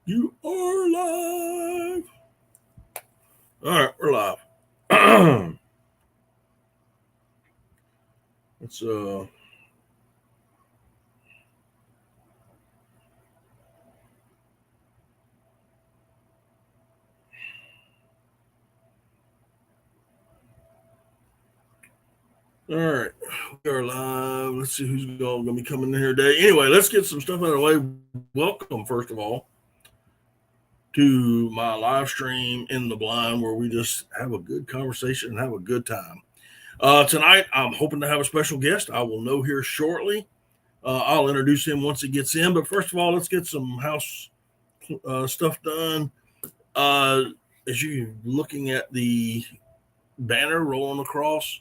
You are live. All right, we're live. Let's all right, we are live. Let's see who's all going to be coming in here today. Anyway, let's get some stuff out of the way. Welcome, first of all, to my live stream in the blind where we just have a good conversation and have a good time. Tonight, I'm hoping to have a special guest. I will know here shortly. I'll introduce him once he gets in. But first of all, let's get some house stuff done. As you're looking at the banner rolling across,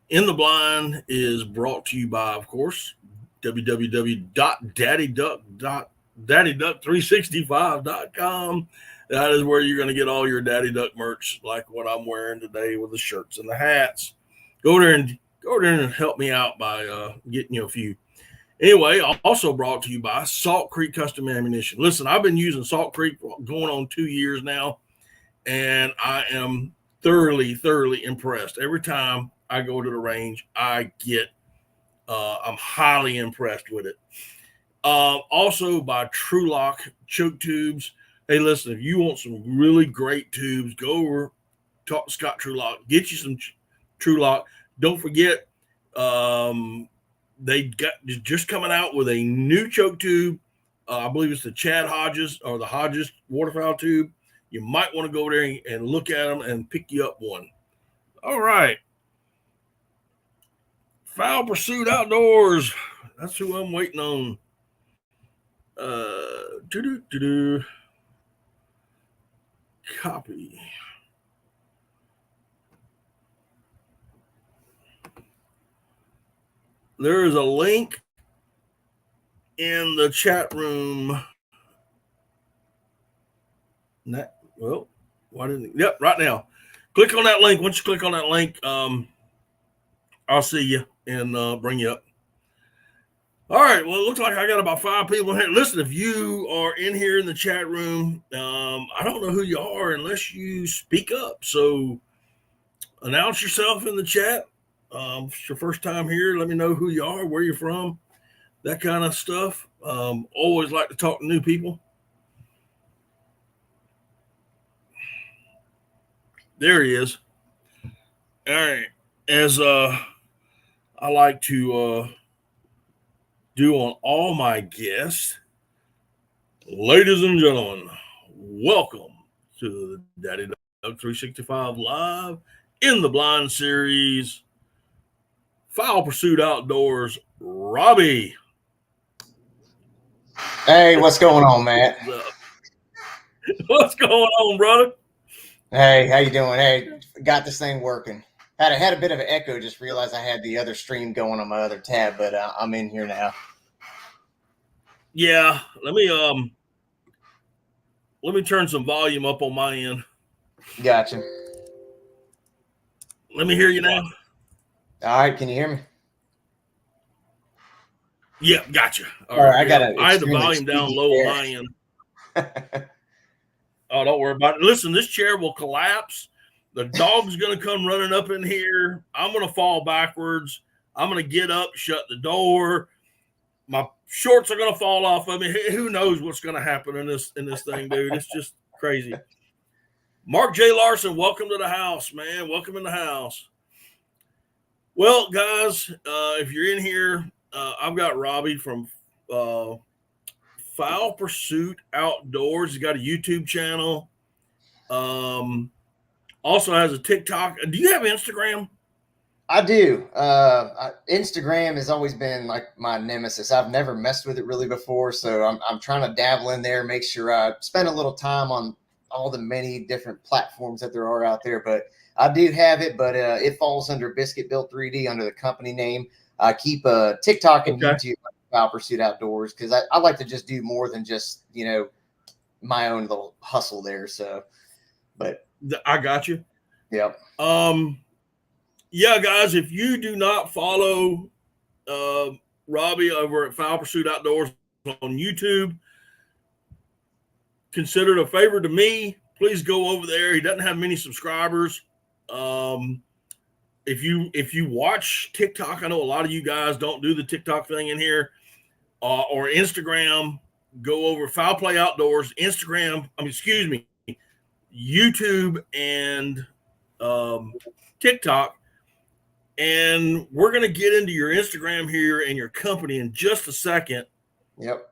In the Blind is brought to you by, of course, www.daddyduck365.com. That is where you're going to get all your Daddy Duck merch, like what I'm wearing today with the shirts and the hats. Go there and help me out by getting you a few. Anyway, also brought to you by Salt Creek Custom Ammunition. Listen, I've been using Salt Creek going on 2 years now, and I am thoroughly impressed. Every time I go to the range, I'm highly impressed with it. Also by True Lock choke tubes. Hey, listen, if you want some really great tubes, go over, talk to Scott True Lock, get you some True Lock. Don't forget, they got just coming out with a new choke tube. I believe it's the Chad Hodges or the Hodges waterfowl tube. You might want to go there and look at them and pick you up one. All right. Fowl Pursuit Outdoors. That's who I'm waiting on. Copy. There is a link in the chat room. Well, why didn't? Yep, right now. Click on that link. Once you click on that link, I'll see you and bring you up. All right. Well, it looks like I got about 5 people in here. Listen, if you are in here in the chat room, I don't know who you are unless you speak up. So announce yourself in the chat. If it's your first time here, let me know who you are, where you're from, that kind of stuff. Always like to talk to new people. There he is. All right. As I like to do on all my guests, ladies and gentlemen, welcome to the Daddy Duck 365 Live in the Blind series. Fowl Pursuit Outdoors, Robbie. Hey, what's going on, Matt? What's going on, brother? Hey, how you doing? Hey, got this thing working. Had a bit of an echo. Just realized I had the other stream going on my other tab, but I'm in here now. Yeah, let me turn some volume up on my end. Gotcha. Let me hear you now. All right, can you hear me? Yeah, gotcha. All right, I had the volume down low on my end. Oh, don't worry about it. Listen, this chair will collapse. The dog's going to come running up in here. I'm going to fall backwards. I'm going to get up, shut the door. My shorts are going to fall off of me. Who knows what's going to happen in this thing, dude? It's just crazy. Mark J. Larson, welcome to the house, man. Welcome in the house. Well, guys, if you're in here, I've got Robbie from Fowl Pursuit Outdoors. He's got a YouTube channel. Also has a TikTok. Do you have Instagram? I do. Instagram has always been like my nemesis. I've never messed with it really before, so I'm trying to dabble in there, make sure I spend a little time on all the many different platforms that there are out there. But I do have it, but it falls under Biscuit Built 3D under the company name. I keep TikTok and YouTube like Fowl Pursuit Outdoors because I like to just do more than just, my own little hustle there. So, but I got you. Yep. Yeah, guys, if you do not follow Robbie over at Fowl Pursuit Outdoors on YouTube, consider it a favor to me. Please go over there. He doesn't have many subscribers. If you watch TikTok, I know a lot of you guys don't do the TikTok thing in here, or Instagram. Go over Foul Play Outdoors, Instagram. YouTube and TikTok. And we're going to get into your Instagram here and your company in just a second. Yep.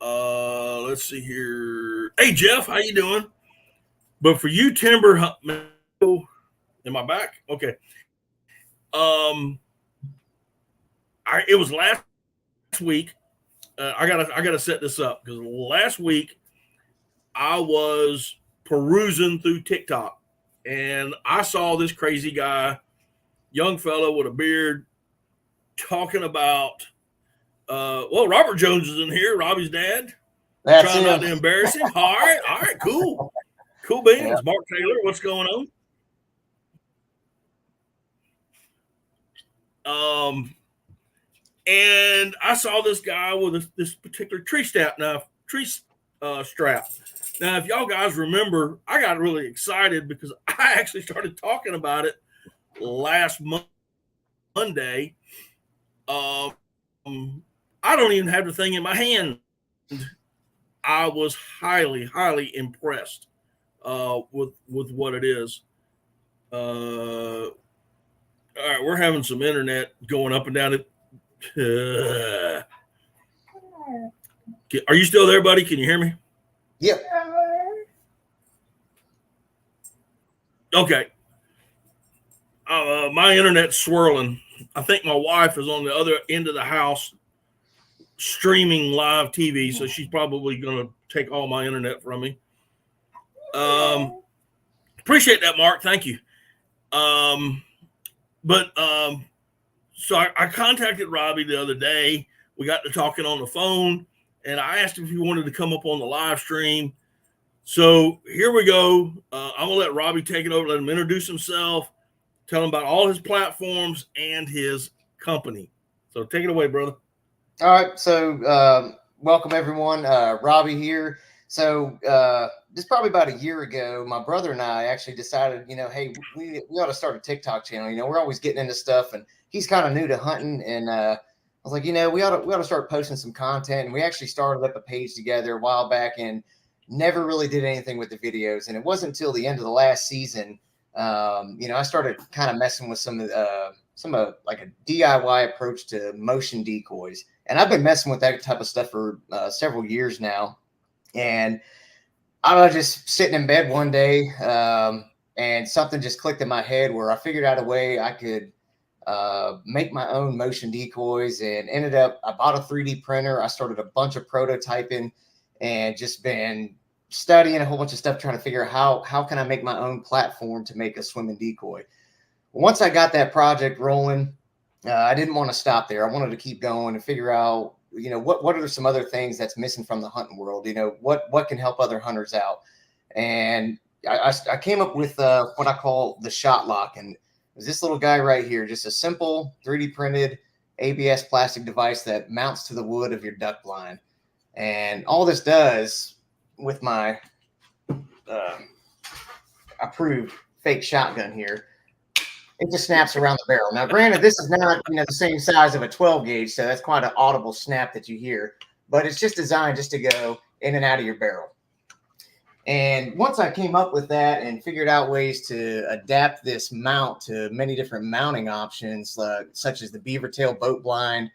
Let's see here. Hey, Jeff, how you doing? But for you, timber, am I back? Okay. It was last week. I gotta set this up because last week I was perusing through TikTok and I saw this crazy guy, young fellow with a beard, talking about. Robert Jones is in here. Robbie's dad. That's Trying him. not to embarrass him. All right, cool beans. Yeah. Mark Taylor, what's going on? And I saw this guy with this particular tree strap. Now, if y'all guys remember, I got really excited because I actually started talking about it last Monday. I don't even have the thing in my hand. I was highly, highly impressed with what it is. All right, we're having some internet going up and down it. Are you still there, buddy? Can you hear me? Yep. Okay. My internet's swirling. I think my wife is on the other end of the house streaming live TV, so she's probably going to take all my internet from me. Appreciate that, Mark. Thank you. So I contacted Robbie the other day. We got to talking on the phone, and I asked him if he wanted to come up on the live stream. So here we go. I'm going to let Robbie take it over, let him introduce himself, tell him about all his platforms and his company. So take it away, brother. All right. So welcome, everyone. Robbie here. So this probably about a year ago, my brother and I actually decided, hey, we ought to start a TikTok channel. We're always getting into stuff, and he's kind of new to hunting. And I was like, we ought to start posting some content. And we actually started up a page together a while back and never really did anything with the videos. And it wasn't until the end of the last season, I started kind of messing with some like a DIY approach to motion decoys. And I've been messing with that type of stuff for several years now. And I was just sitting in bed one day, and something just clicked in my head where I figured out a way I could make my own motion decoys, and I bought a 3D printer. I started a bunch of prototyping and just been studying a whole bunch of stuff, trying to figure out how can I make my own platform to make a swimming decoy. Once I got that project rolling, I didn't want to stop there. I wanted to keep going and figure out, what are some other things that's missing from the hunting world? What can help other hunters out? And I came up with what I call the shot lock. And it was this little guy right here, just a simple 3D printed ABS plastic device that mounts to the wood of your duck blind. And all this does with my approved fake shotgun here, it just snaps around the barrel. Now, granted, this is not the same size of a 12 gauge, so that's quite an audible snap that you hear, but it's just designed just to go in and out of your barrel. And once I came up with that and figured out ways to adapt this mount to many different mounting options, such as the beaver tail boat blind,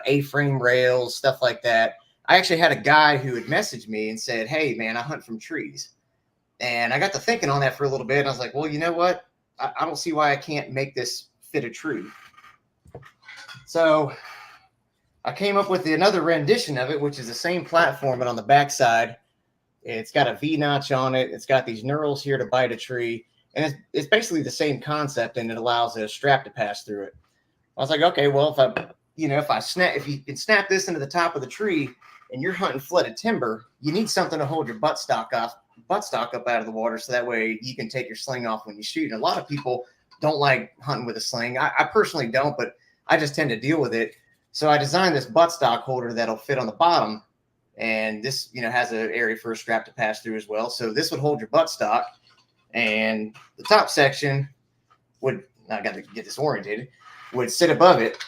A-frame rails, stuff like that, I actually had a guy who had messaged me and said, hey, man, I hunt from trees. And I got to thinking on that for a little bit. And I was like, well, you know what? I don't see why I can't make this fit a tree. So I came up with another rendition of it, which is the same platform, but on the backside, it's got a V-notch on it. It's got these knurls here to bite a tree. And it's basically the same concept, and it allows a strap to pass through it. I was like, okay, well, if you can snap this into the top of the tree and you're hunting flooded timber, you need something to hold your buttstock up out of the water, so that way you can take your sling off when you shoot. And a lot of people don't like hunting with a sling. I personally don't, but I just tend to deal with it. So I designed this buttstock holder that'll fit on the bottom, And this, has an area for a strap to pass through as well. So this would hold your buttstock, and the top section would, I got to get this orientated, would sit above it.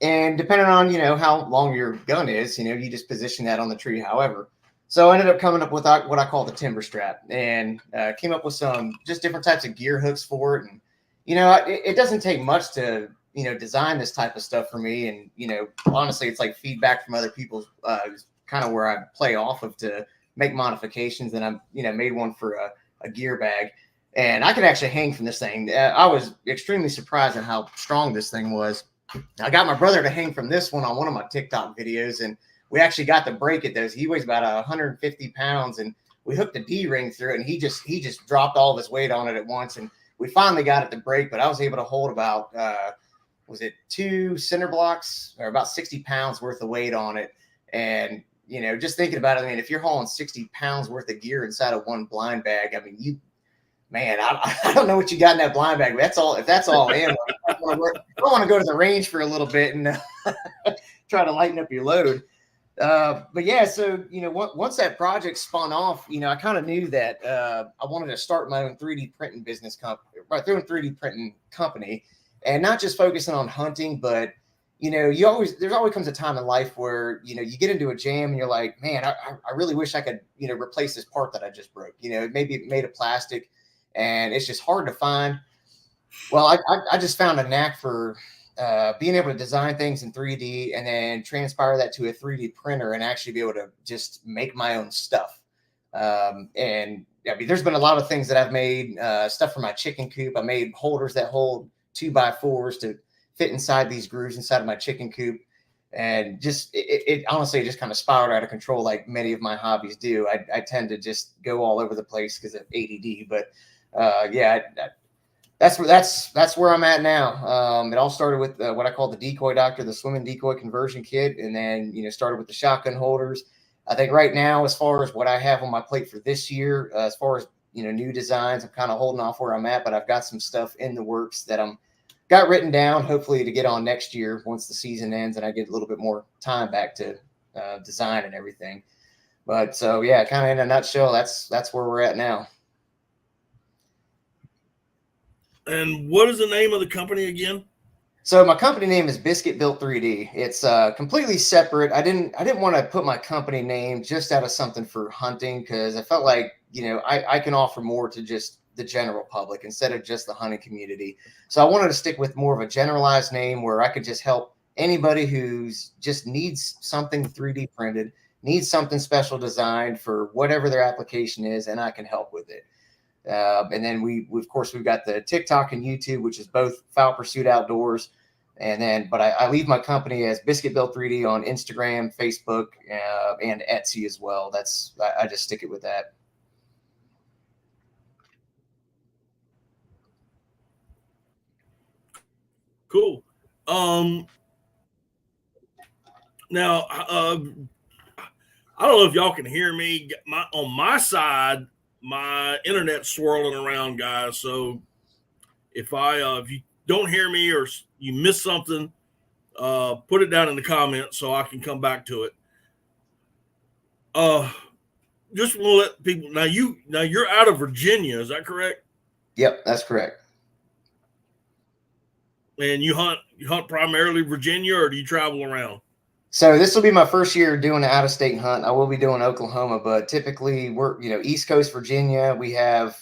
And depending on, how long your gun is, you just position that on the tree, however. So I ended up coming up with what I call the timber strap, and came up with some just different types of gear hooks for it. And, it doesn't take much to, design this type of stuff for me. And, honestly, it's like feedback from other people, kind of where I play off of to make modifications. And I'm, made one for a gear bag, and I could actually hang from this thing. I was extremely surprised at how strong this thing was. I got my brother to hang from this one on one of my TikTok videos, and we actually got to break it. He weighs about 150 pounds, and we hooked a D-ring through it, and he just dropped all of his weight on it at once, and we finally got it to break. But I was able to hold about, was it 2 cinder blocks, or about 60 pounds worth of weight on it. And, just thinking about it, I mean, if you're hauling 60 pounds worth of gear inside of one blind bag, I mean, I don't know what you got in that blind bag. But if that's all ammo, I want to go to the range for a little bit and try to lighten up your load. But yeah, so, once that project spun off, I kind of knew that I wanted to start my own 3D printing company, and not just focusing on hunting, but, there's always comes a time in life where, you get into a jam and you're like, man, I really wish I could, replace this part that I just broke. Maybe it made of plastic, and it's just hard to find. Well, I just found a knack for being able to design things in 3D and then transpire that to a 3D printer and actually be able to just make my own stuff. And I mean, there's been a lot of things that I've made, stuff for my chicken coop. I made holders that hold 2x4s to fit inside these grooves inside of my chicken coop. And just, it honestly just kind of spiraled out of control, like many of my hobbies do. I tend to just go all over the place because of ADD, but yeah, that's where I'm at now. It all started with what I call the Decoy Doctor, the swimming decoy conversion kit, and then started with the shotgun holders. I think right now, as far as what I have on my plate for this year, as far as new designs, I'm kind of holding off where I'm at, but I've got some stuff in the works that I'm got written down, hopefully to get on next year once the season ends and I get a little bit more time back to design and everything. But so yeah, kind of in a nutshell, that's where we're at now. And what is the name of the company again? So my company name is Biscuit Built 3D. It's completely separate. I didn't want to put my company name just out of something for hunting, because I felt like, I can offer more to just the general public instead of just the hunting community. So I wanted to stick with more of a generalized name where I could just help anybody who's just needs something 3D printed, needs something special designed for whatever their application is, and I can help with it. And then we've got the TikTok and YouTube, which is both Foul Pursuit Outdoors. And then, but I leave my company as Biscuit Built 3D on Instagram, Facebook, and Etsy as well. I just stick it with that. Cool. Now, I don't know if y'all can hear me. On my side, my internet's swirling around, guys. So if you don't hear me or you miss something, put it down in the comments so I can come back to it. Just want to let people now. You're out of Virginia, is that correct? Yep, that's correct. And you hunt primarily Virginia, or do you travel around? So this will be my first year doing an out-of-state hunt. I will be doing Oklahoma, but typically we're, East Coast Virginia. We have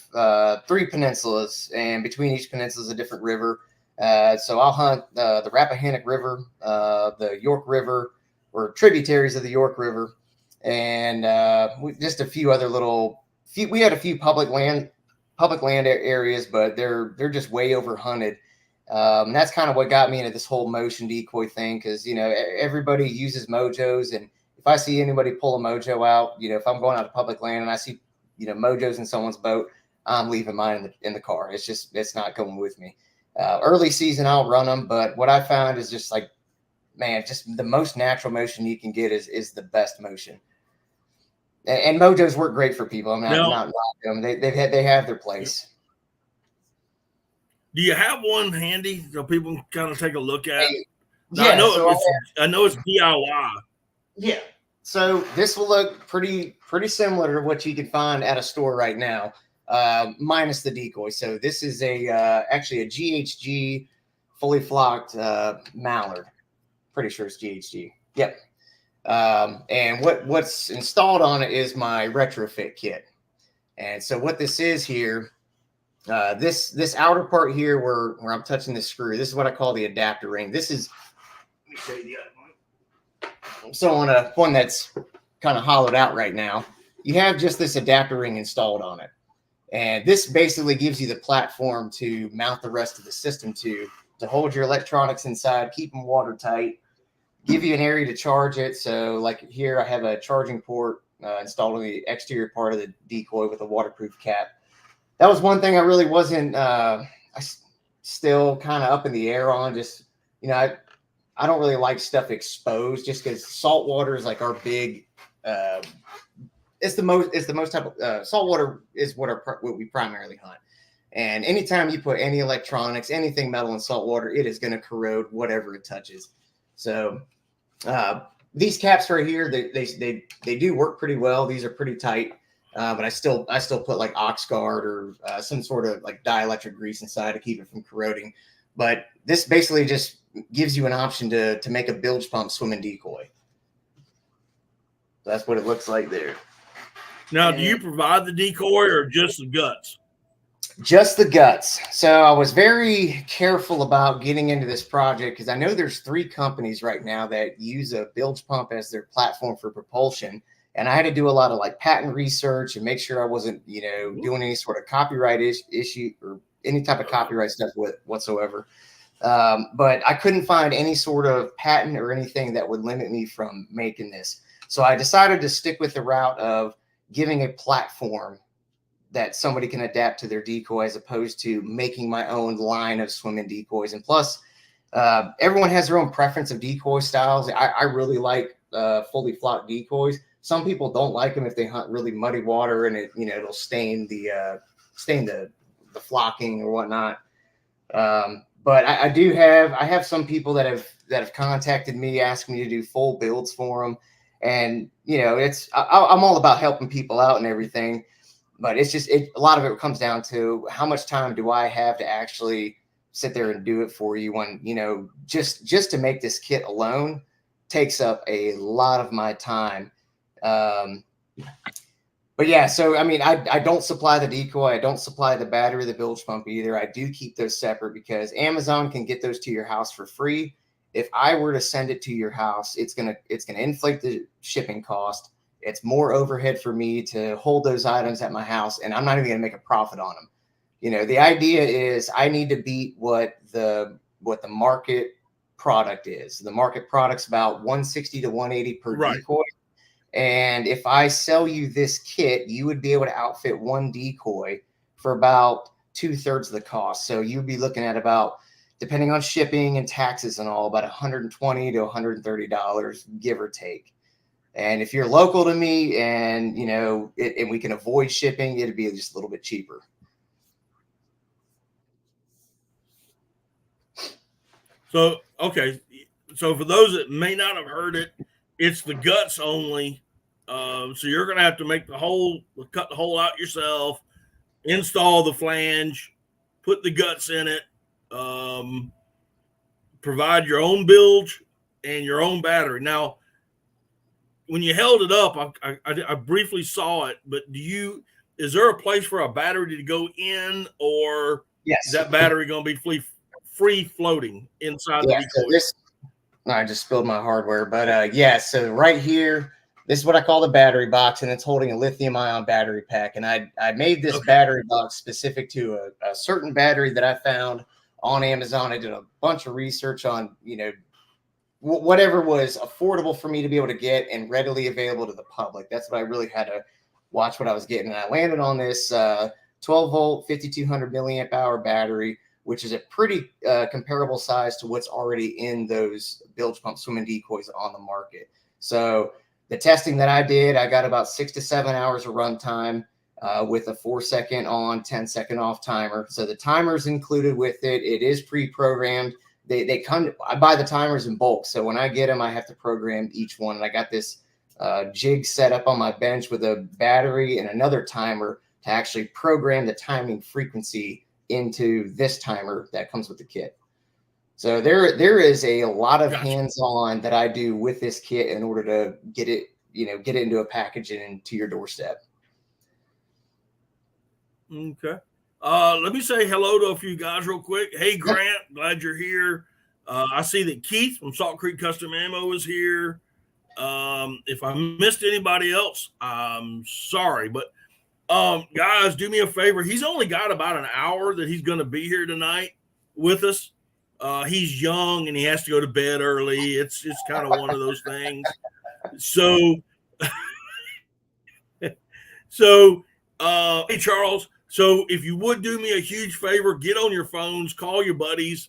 3 peninsulas, and between each peninsula is a different river. So I'll hunt the Rappahannock River, the York River, or tributaries of the York River, and just a few other we had a few public land areas, but they're just way over hunted. And that's kind of what got me into this whole motion decoy thing, because everybody uses mojos, and if I see anybody pull a mojo out, if I'm going out to public land and I see mojos in someone's boat, I'm leaving mine in the car. It's not going with me. Early season I'll run them, but what I found is just like, man, just the most natural motion you can get is the best motion. And mojos work great for people. I'm not them. They have their place. Do you have one handy so people can kind of take a look at? Yeah, I know it's DIY. Yeah. So this will look pretty similar to what you can find at a store right now, minus the decoy. So this is actually a GHG fully flocked mallard. Pretty sure it's GHG. Yep. And what's installed on it is my retrofit kit. And so what this is here, this outer part here where I'm touching the screw, this is what I call the adapter ring. This is, let me show you the other one. So on a one that's kind of hollowed out right now, you have just this adapter ring installed on it. And this basically gives you the platform to mount the rest of the system to hold your electronics inside, keep them watertight, give you an area to charge it. So like here, I have a charging port installed on the exterior part of the decoy with a waterproof cap. That was one thing I really wasn't, I still kind of up in the air on. Just, you know, I don't really like stuff exposed just because salt water is like our big, it's the most type of, salt water is what we primarily hunt. And anytime you put any electronics, anything metal in salt water, it is going to corrode whatever it touches. So these caps right here, they do work pretty well. These are pretty tight, but I still put like Oxguard or some sort of like dielectric grease inside to keep it from corroding. But this basically just gives you an option to make a bilge pump swimming decoy. So that's what it looks like there. Now, do you provide the decoy or just the guts? Just the guts. So I was very careful about getting into this project because I know there's 3 companies right now that use a bilge pump as their platform for propulsion. And I had to do a lot of like patent research and make sure I wasn't, you know, doing any sort of copyright issue or any type of copyright stuff whatsoever. But I couldn't find any sort of patent or anything that would limit me from making this. So I decided to stick with the route of giving a platform that somebody can adapt to their decoy as opposed to making my own line of swimming decoys. And plus, everyone has their own preference of decoy styles. I really like fully flocked decoys. Some people don't like them if they hunt really muddy water and it'll stain the flocking or whatnot. But I have some people that have contacted me, asking me to do full builds for them. And, you know, I'm all about helping people out and everything. But it's just a lot of it comes down to how much time do I have to actually sit there and do it for you when, you know, just to make this kit alone takes up a lot of my time. But yeah, so, I mean, I don't supply the decoy. I don't supply the battery, the bilge pump either. I do keep those separate because Amazon can get those to your house for free. If I were to send it to your house, it's going to inflate the shipping cost. It's more overhead for me to hold those items at my house, and I'm not even going to make a profit on them. You know, the idea is I need to beat what the market product is. The market product's about $160 to $180 per decoy. And if I sell you this kit, you would be able to outfit one decoy for about 2/3 of the cost. So you'd be looking at about, depending on shipping and taxes and all, about $120 to $130, give or take. And if you're local to me and, you know, and we can avoid shipping, it'd be just a little bit cheaper. So, okay. So for those that may not have heard it, it's the guts only. So you're going to have to cut the hole out yourself, install the flange, put the guts in it, provide your own bilge and your own battery. Now, when you held it up, I briefly saw it, but is there a place for a battery to go in, or yes, is that battery going to be free floating inside the decoy? So I just spilled my hardware, but yeah, so right here, this is what I call the battery box, and it's holding a lithium-ion battery pack. And I made this battery box specific to a certain battery that I found on Amazon. I did a bunch of research on, you know, whatever was affordable for me to be able to get and readily available to the public. That's what I really had to watch what I was getting. And I landed on this 12-volt, 5,200 milliamp hour battery, which is a pretty comparable size to what's already in those bilge pump swimming decoys on the market. So the testing that I did, I got about 6 to 7 hours of runtime with a 4-second on, 10-second off timer. So the timer's included with it. It is pre-programmed. They come. I buy the timers in bulk, so when I get them, I have to program each one. And I got this jig set up on my bench with a battery and another timer to actually program the timing frequency into this timer that comes with the kit. So there is a lot of hands-on that I do with this kit in order to get it into a package and into your doorstep. Okay. Let me say hello to a few guys real quick. Hey, Grant, glad you're here. I see that Keith from Salt Creek Custom Ammo is here. If I missed anybody else, I'm sorry, but guys, do me a favor. He's only got about an hour that he's going to be here tonight with us. He's young and he has to go to bed early. It's kind of one of those things. So, hey, Charles. So if you would do me a huge favor, get on your phones, call your buddies,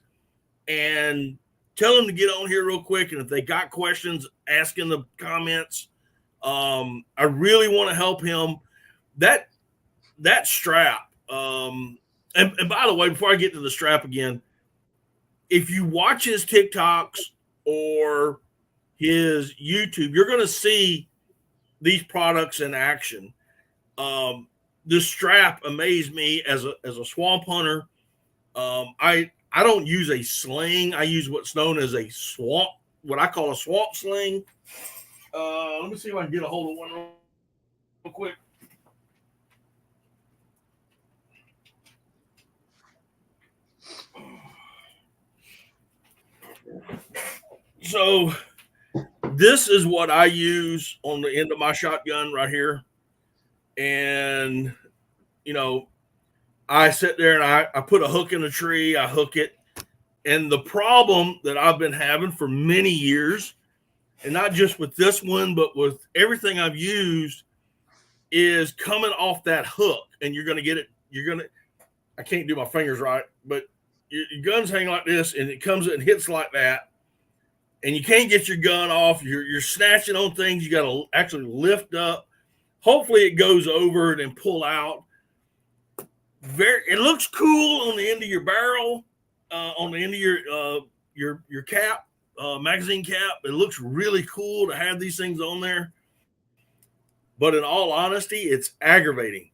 and tell them to get on here real quick. And if they got questions, ask in the comments. I really want to help him. That strap. And by the way, before I get to the strap again, if you watch his TikToks or his YouTube, you're going to see these products in action. The strap amazed me as a swamp hunter. I don't use a sling. I use what's known as what I call a swamp sling. Let me see if I can get a hold of one real quick. So this is what I use on the end of my shotgun right here. And, I sit there and I put a hook in a tree, I hook it. And the problem that I've been having for many years, and not just with this one, but with everything I've used, is coming off that hook. And you're going to get it. I can't do my fingers right, but your gun's hanging like this and it comes and hits like that. And you can't get your gun off. You're snatching on things. You got to actually lift up. Hopefully it goes over and then pull out. It looks cool on the end of your barrel, on the end of your cap, magazine cap. It looks really cool to have these things on there. But in all honesty, it's aggravating.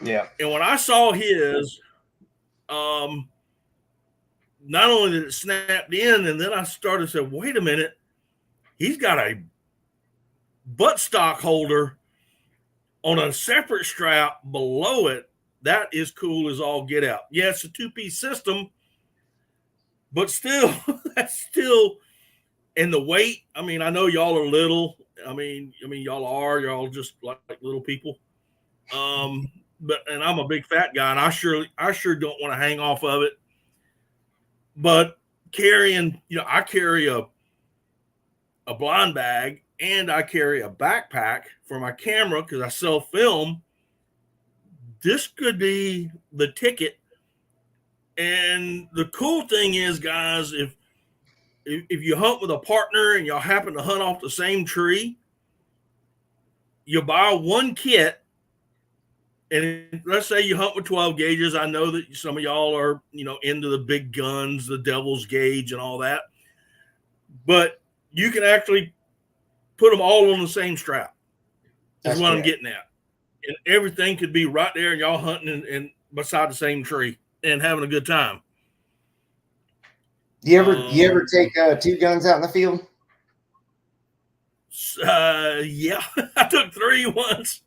Yeah. And when I saw his, not only did it snap in, and then I started to say, wait a minute, he's got a buttstock holder on a separate strap below it. That is cool as all get out. Yeah, it's a two-piece system, but still, that's still, and the weight, I mean, I know y'all are little. I mean, y'all just like little people. And I'm a big fat guy, and I sure don't want to hang off of it. But carrying, I carry a blind bag and I carry a backpack for my camera because I sell film. This could be the ticket. And the cool thing is, guys, if you hunt with a partner and y'all happen to hunt off the same tree, you buy one kit. And let's say you hunt with 12 gauges. I know that some of y'all are, into the big guns, the devil's gauge and all that. But you can actually put them all on the same strap. That's what I'm getting at. And everything could be right there and y'all hunting and beside the same tree and having a good time. You ever take two guns out in the field? Yeah. I took 3 once.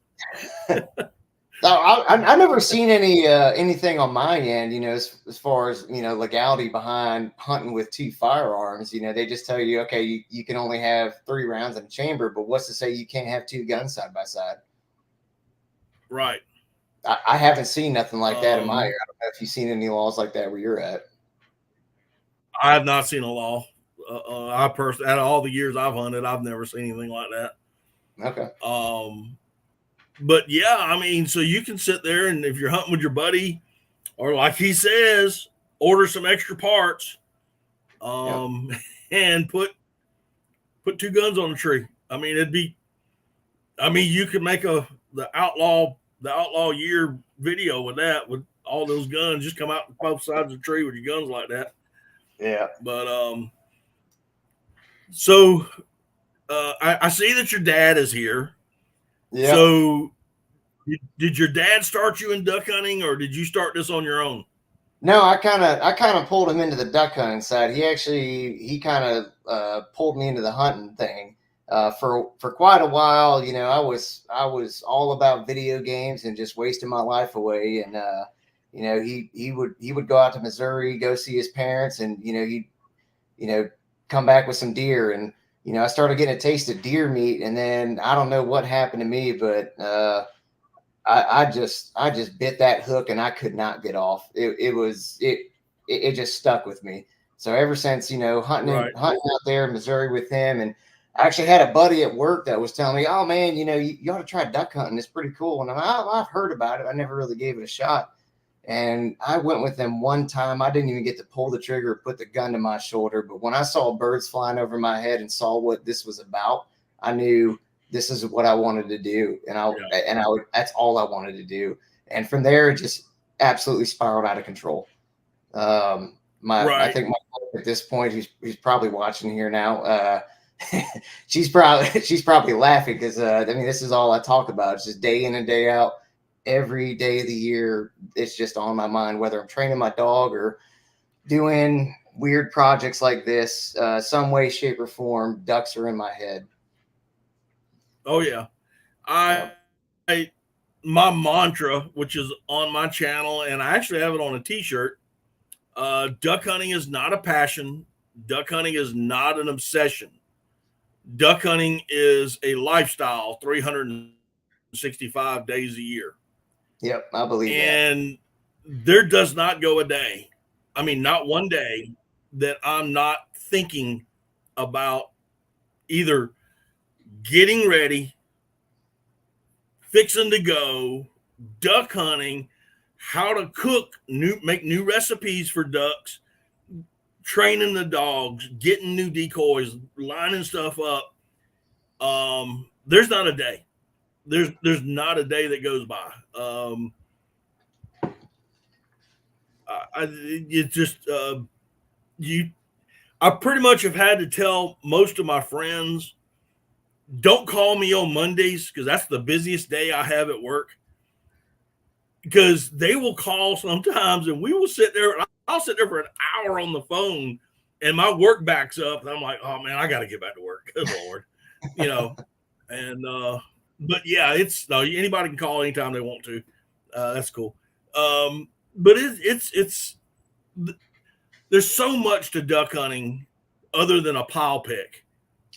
I've never seen anything on my end, as far as, legality behind hunting with 2 firearms. They just tell you, okay, you can only have 3 rounds in a chamber, but what's to say you can't have 2 guns side by side? Right. I haven't seen nothing like that in my area. I don't know if you've seen any laws like that where you're at. I have not seen a law. I personally, out of all the years I've hunted, I've never seen anything like that. Okay. But yeah, I mean, so you can sit there and if you're hunting with your buddy, or like he says, order some extra parts, and put 2 guns on the tree. I mean, you could make the outlaw year video with that, with all those guns, just come out both sides of the tree with your guns like that. Yeah. But so I see that your dad is here. Yeah. So did your dad start you in duck hunting, or did you start this on your own? No, I kind of pulled him into the duck hunting side. He kind of pulled me into the hunting thing. For quite a while, I was all about video games and just wasting my life away. And he would go out to Missouri, go see his parents, and he'd come back with some deer. And I started getting a taste of deer meat, and then I don't know what happened to me, but I just bit that hook and I could not get off. It just stuck with me. So ever since, hunting out there in Missouri with him, and I actually had a buddy at work that was telling me, "Oh man, you ought to try duck hunting. It's pretty cool." And I've heard about it. I never really gave it a shot. And I went with them one time. I didn't even get to pull the trigger, put the gun to my shoulder. But when I saw birds flying over my head and saw what this was about, I knew this is what I wanted to do. That's all I wanted to do. And from there, it just absolutely spiraled out of control. I think my wife at this point, he's probably watching here now. She's probably laughing because this is all I talk about. It's just day in and day out, every day of the year. It's just on my mind, whether I'm training my dog or doing weird projects like this. Some way, shape, or form, ducks are in my head. Oh yeah, my mantra, which is on my channel, and I actually have it on a T-shirt. Duck hunting is not a passion. Duck hunting is not an obsession. Duck hunting is a lifestyle, 365 days a year. Yep, I believe that. And there does not go a day, not one day, that I'm not thinking about either getting ready, fixing to go, duck hunting, how to cook, make new recipes for ducks, training the dogs, getting new decoys, lining stuff up. There's not a day. There's not a day that goes by. I pretty much have had to tell most of my friends, don't call me on Mondays because that's the busiest day I have at work. Because they will call sometimes and we will sit there. I'll sit there for an hour on the phone and my work backs up. And I'm like, oh man, I got to get back to work. Good Lord. And, but yeah, anybody can call anytime they want to. That's cool. But there's so much to duck hunting other than a pile pick.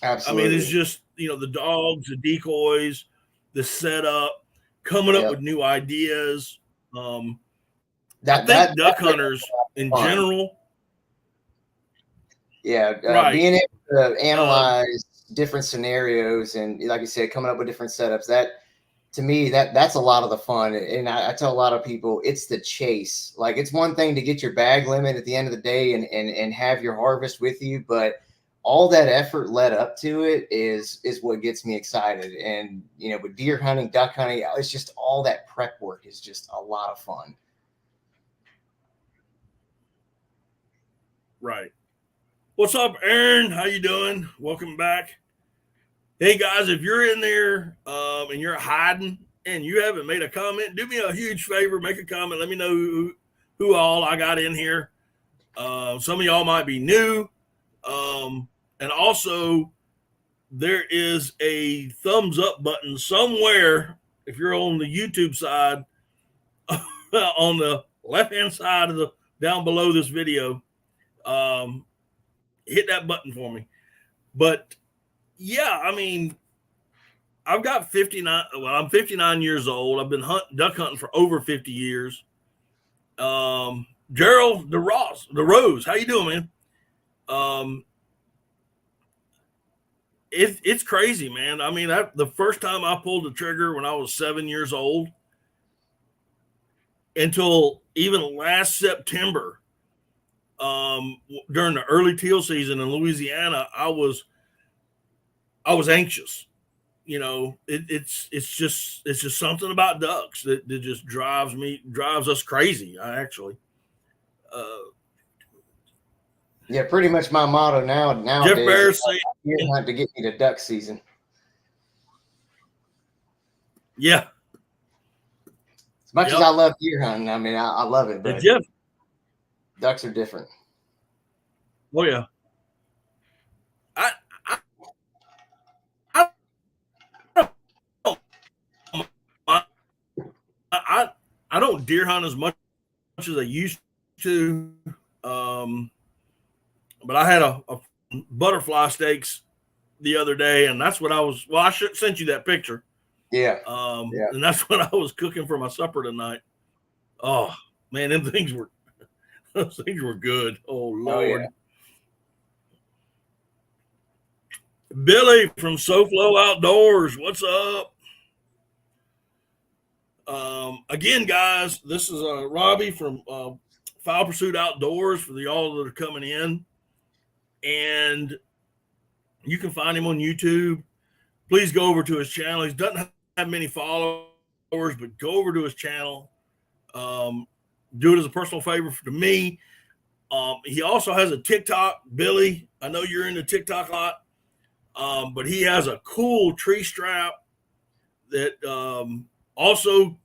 Absolutely. It's just, the dogs, the decoys, the setup, coming up with new ideas. I think duck hunters in general. Yeah. Being able to analyze different scenarios and, like you said, coming up with different setups, that to me, that's a lot of the fun. And I tell a lot of people, it's the chase. Like, it's one thing to get your bag limit at the end of the day and have your harvest with you, but all that effort led up to it is what gets me excited. And, with deer hunting, duck hunting, it's just all that prep work is just a lot of fun. Right. What's up, Aaron? How you doing? Welcome back. Hey guys, if you're in there and you're hiding and you haven't made a comment, do me a huge favor, make a comment. Let me know who all I got in here. Some of y'all might be new. And also, there is a thumbs up button somewhere if you're on the YouTube side, on the left-hand side of down below this video. Hit that button for me. But yeah, I've got 59. Well, I'm 59 years old. I've been duck hunting for over 50 years. Gerald DeRose, how you doing, man? It's crazy, man. The first time I pulled the trigger when I was 7 years old, until even last September, during the early teal season in Louisiana, I was anxious. It's just something about ducks that just drives us crazy. Yeah, pretty much my motto nowadays. Jeff Bear saying, deer hunt to get me to duck season. yeah. As much as I love deer hunting, I mean, I love it, but Jeff, ducks are different. oh yeah. I don't deer hunt as much as I used to, but I had a butterfly steaks the other day, and that's what I was. Well, I should sent you that picture. Yeah. And that's what I was cooking for my supper tonight. Oh man, those things were good. Oh Lord. Yeah. Billy from SoFlo Outdoors, what's up? Again, guys, this is Robbie from Foul Pursuit Outdoors for the all that are coming in, and you can find him on YouTube. Please go over to his channel. He doesn't have many followers, but go over to his channel. Do it as a personal favor to me. He also has a TikTok, Billy. I know you're into TikTok a lot, but he has a cool tree strap that also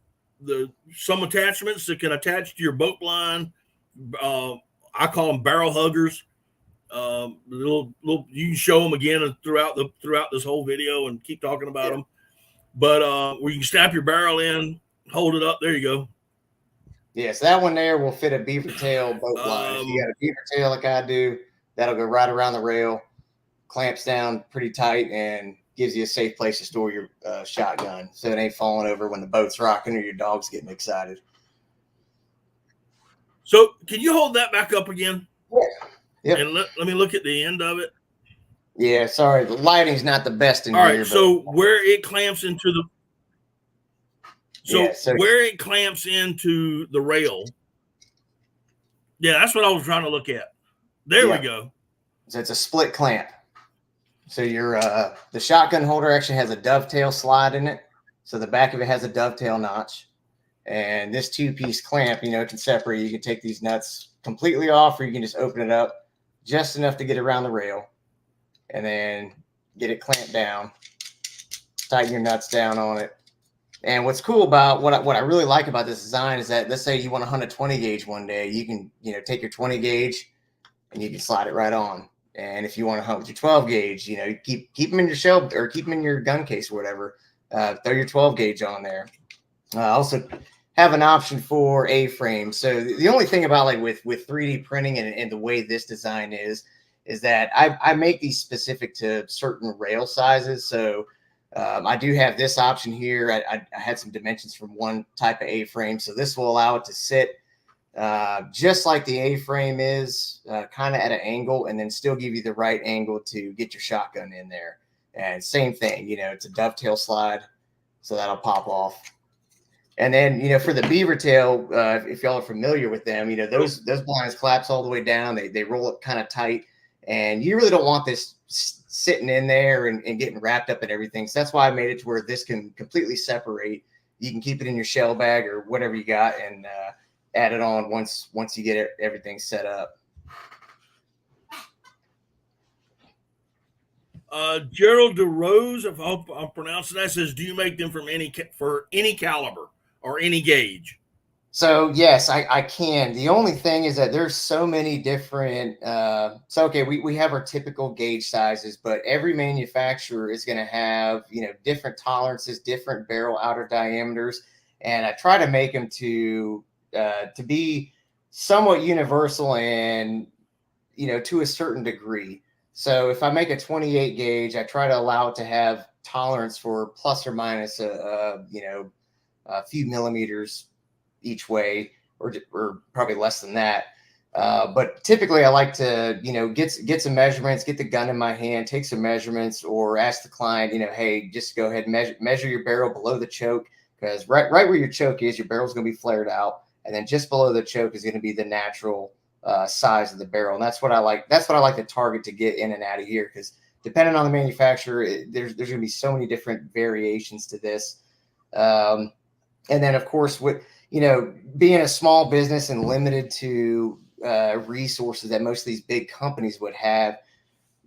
some attachments that can attach to your boat blind. I call them barrel huggers. Little you can show them again throughout this whole video and keep talking about them. But where you can snap your barrel in, hold it up. There you go. Yes, that one there will fit a beaver tail boat blind. If you got a beaver tail like I do, that'll go right around the rail, clamps down pretty tight, and gives you a safe place to store your shotgun so it ain't falling over when the boat's rocking or your dog's getting excited. So can you hold that back up again? Yeah. Yep. And let me look at the end of it. Yeah, sorry, the lighting's not the best in here. All right, so where it clamps into the where it clamps into the rail. Yeah, that's what I was trying to look at. There we go. So it's a split clamp. So your the shotgun holder actually has a dovetail slide in it. So the back of it has a dovetail notch. And this 2-piece clamp, it can separate. You can take these nuts completely off, or you can just open it up just enough to get around the rail and then get it clamped down. Tighten your nuts down on it. And what's cool about what I really like about this design is that, let's say you want to hunt a 20 gauge one day, you can, take your 20 gauge and you can slide it right on. And if you want to hunt with your 12 gauge, keep them in your shell or keep them in your gun case or whatever. Throw your 12 gauge on there. Also have an option for A-frame. So the only thing about like with 3D printing and the way this design is that I make these specific to certain rail sizes. So I do have this option here. I had some dimensions from one type of A-frame. So this will allow it to sit just like the A-frame is, kind of at an angle, and then still give you the right angle to get your shotgun in there. And same thing, it's a dovetail slide, so that'll pop off. And then, for the beaver tail, if y'all are familiar with them, those blinds collapse all the way down. They roll up kind of tight, and you really don't want this sitting in there and getting wrapped up in everything. So that's why I made it to where this can completely separate. You can keep it in your shell bag or whatever you got, and add it on once you get everything set up. Gerald DeRose, if I'm pronouncing that, says, do you make them from any caliber or any gauge? So yes, I can. The only thing is that there's so many different. We have our typical gauge sizes, but every manufacturer is going to have different tolerances, different barrel outer diameters, and I try to make them to be somewhat universal and to a certain degree. So if I make a 28 gauge, I try to allow it to have tolerance for plus or minus a few millimeters each way, or probably less than that. But typically I like to, get some measurements, get the gun in my hand, take some measurements, or ask the client, hey, just go ahead and measure your barrel below the choke, because right where your choke is, your barrel's going to be flared out. And then just below the choke is going to be the natural size of the barrel. And that's what I like. That's what I like to target to get in and out of here, because depending on the manufacturer, there's going to be so many different variations to this. And then, of course, with being a small business and limited to resources that most of these big companies would have.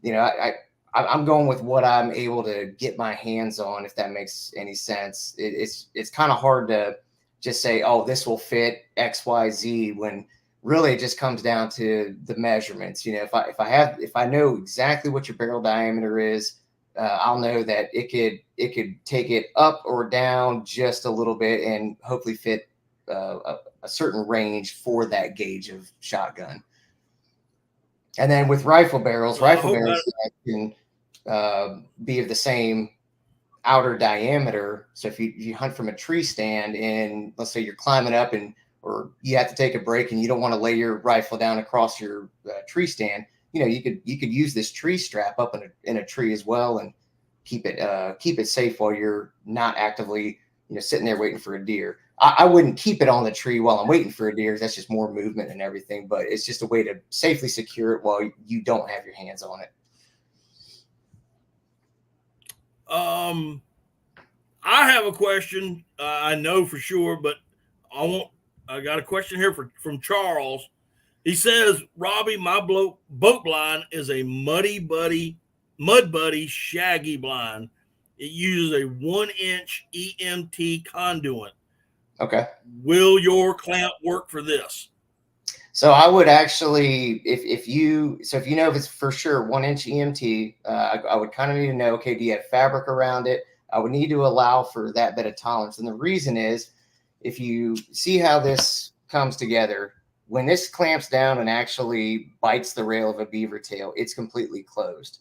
You know, I'm going with what I'm able to get my hands on, if that makes any sense. It's kind of hard to just say, oh, this will fit X, Y, Z, when really it just comes down to the measurements. You know, if I know exactly what your barrel diameter is, I'll know that it could take it up or down just a little bit and hopefully fit a certain range for that gauge of shotgun. And then with rifle barrels can be of the same outer diameter. So if you hunt from a tree stand and let's say you're climbing up or you have to take a break and you don't want to lay your rifle down across your tree stand, you know, you could use this tree strap up in a tree as well and keep it safe while you're not actively, you know, sitting there waiting for a deer. I wouldn't keep it on the tree while I'm waiting for a deer. That's just more movement and everything, but it's just a way to safely secure it while you don't have your hands on it. I have a question. I know for sure, but I got a question here from Charles. He says, Robbie, my boat blind is a Mud Buddy shaggy blind. It uses a 1-inch EMT conduit. Okay. Will your clamp work for this? So I would actually, if you know if it's for sure 1-inch EMT, I would kind of need to know, okay, do you have fabric around it? I would need to allow for that bit of tolerance. And the reason is, if you see how this comes together, when this clamps down and actually bites the rail of a beaver tail, it's completely closed.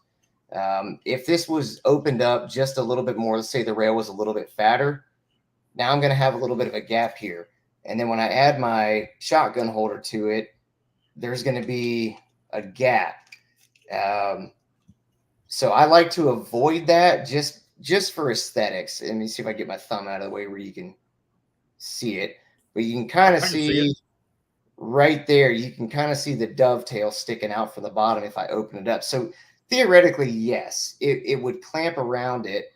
If this was opened up just a little bit more, let's say the rail was a little bit fatter, now I'm going to have a little bit of a gap here. And then when I add my shotgun holder to it, there's going to be a gap. So I like to avoid that just for aesthetics. Let me see if I get my thumb out of the way where you can see it. But you can kind of see right there, you can kind of see the dovetail sticking out from the bottom if I open it up. So theoretically, yes, it would clamp around it,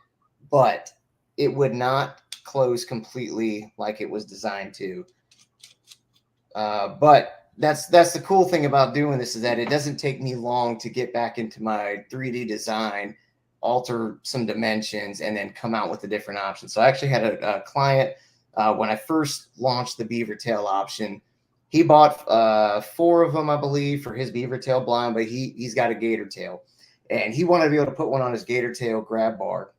but it would not close completely like it was designed to. But that's the cool thing about doing this, is that it doesn't take me long to get back into my 3D design, alter some dimensions, and then come out with a different option. So I actually had a client when I first launched the beaver tail option. He bought 4 of them, I believe, for his beaver tail blind, but he's got a gator tail, and he wanted to be able to put one on his gator tail grab bar.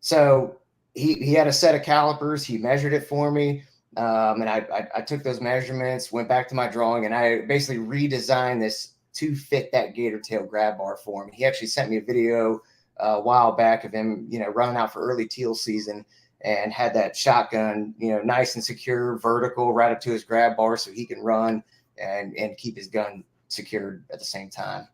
So he had a set of calipers. He measured it for me. And I took those measurements, went back to my drawing, and I basically redesigned this to fit that gator tail grab bar for him. He actually sent me a video a while back of him, you know, running out for early teal season, and had that shotgun, you know, nice and secure, vertical, right up to his grab bar, so he can run and keep his gun secured at the same time.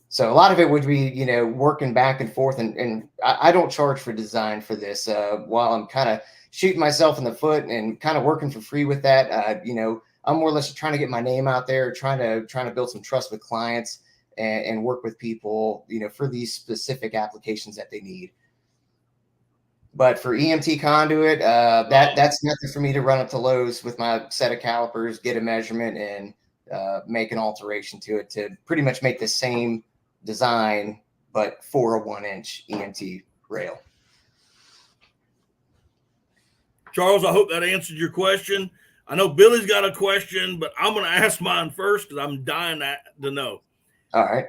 So a lot of it would be, you know, working back and forth, and I don't charge for design for this. While I'm kind of shooting myself in the foot and kind of working for free with that, you know, I'm more or less trying to get my name out there, trying to build some trust with clients and work with people, you know, for these specific applications that they need. But for EMT conduit, that's nothing for me to run up to Lowe's with my set of calipers, get a measurement, and make an alteration to it to pretty much make the same design, but for a 1-inch EMT rail. Charles, I hope that answered your question. I know Billy's got a question, but I'm going to ask mine first because I'm dying to know. All right.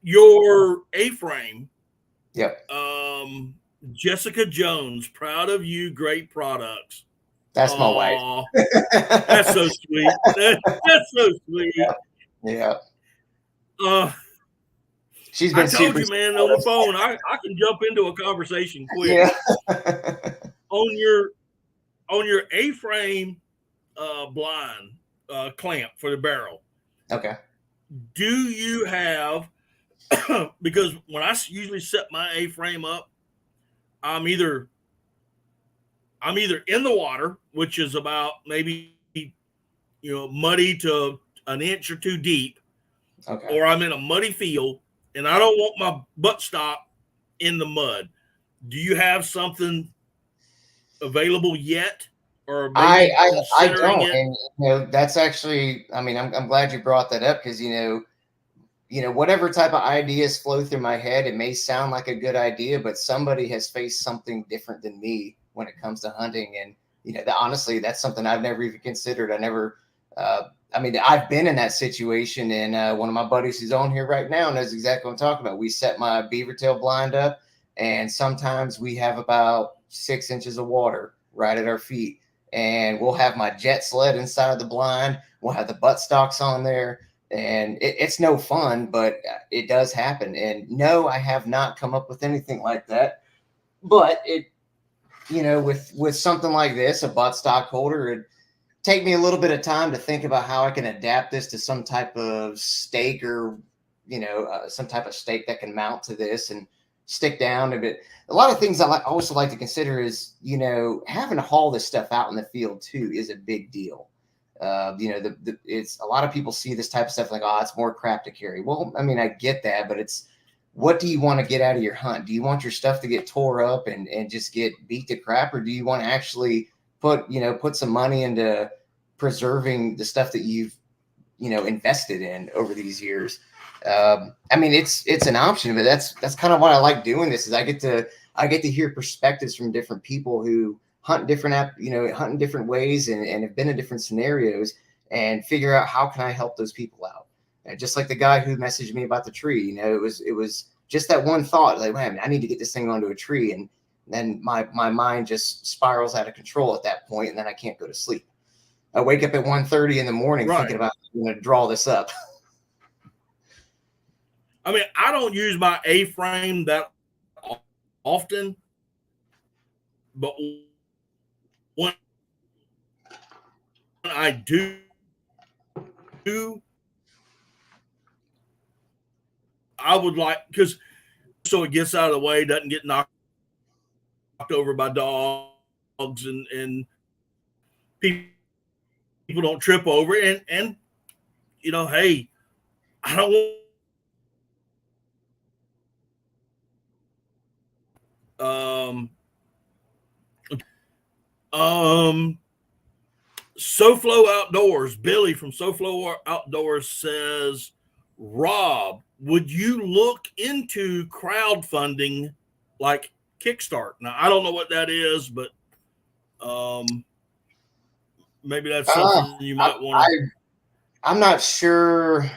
Your A-frame. Yep. Jessica Jones, proud of you. Great products. That's my wife. That's so sweet. That's so sweet. Yeah. She's been. I told you, man, on the phone, I can jump into a conversation quick. Yeah. on your A-frame blind clamp for the barrel. Okay. Do you have? Because when I usually set my A-frame up, I'm either in the water, which is about maybe, you know, muddy to an inch or 2 deep, okay, or I'm in a muddy field and I don't want my buttstock in the mud. Do you have something available yet? or maybe I considering don't, it? and that's actually. I mean, I'm glad you brought that up because whatever type of ideas flow through my head, it may sound like a good idea, but somebody has faced something different than me when it comes to hunting, and honestly, that's something I've never even considered. I never. I mean, I've been in that situation, and one of my buddies who's on here right now knows exactly what I'm talking about. We set my beaver tail blind up, and sometimes we have about 6 inches of water right at our feet, and we'll have my jet sled inside the blind. We'll have the butt stocks on there, and it's no fun, but it does happen. And no, I have not come up with anything like that, but with something like this, a butt stock holder, it take me a little bit of time to think about how I can adapt this to some type of stake or, some type of stake that can mount to this and stick down a bit. A lot of things I also like to consider is, having to haul this stuff out in the field too is a big deal. It's a lot of people see this type of stuff like, oh, it's more crap to carry. Well, I mean, I get that, but it's, what do you want to get out of your hunt? Do you want your stuff to get tore up and just get beat to crap? Or do you want to actually put some money into preserving the stuff that you've, invested in over these years? I mean, it's an option, but that's kind of why I like doing this, is I get to hear perspectives from different people who hunt hunt in different ways and have been in different scenarios, and figure out how can I help those people out. And just like the guy who messaged me about the tree, it was just that one thought, like, man, I need to get this thing onto a tree. And then my mind just spirals out of control at that point, and then I can't go to sleep. I wake up at 1:30 in the morning thinking about draw this up. I mean, I don't use my A-frame that often, but when I do, I would like, because so it gets out of the way, doesn't get knocked over by dogs, and people don't trip over it. And hey, I don't want SoFlo Outdoors, Billy from SoFlo Outdoors says, Rob, would you look into crowdfunding like Kickstart? Now, I don't know what that is, but maybe that's something you might want to. I'm not sure.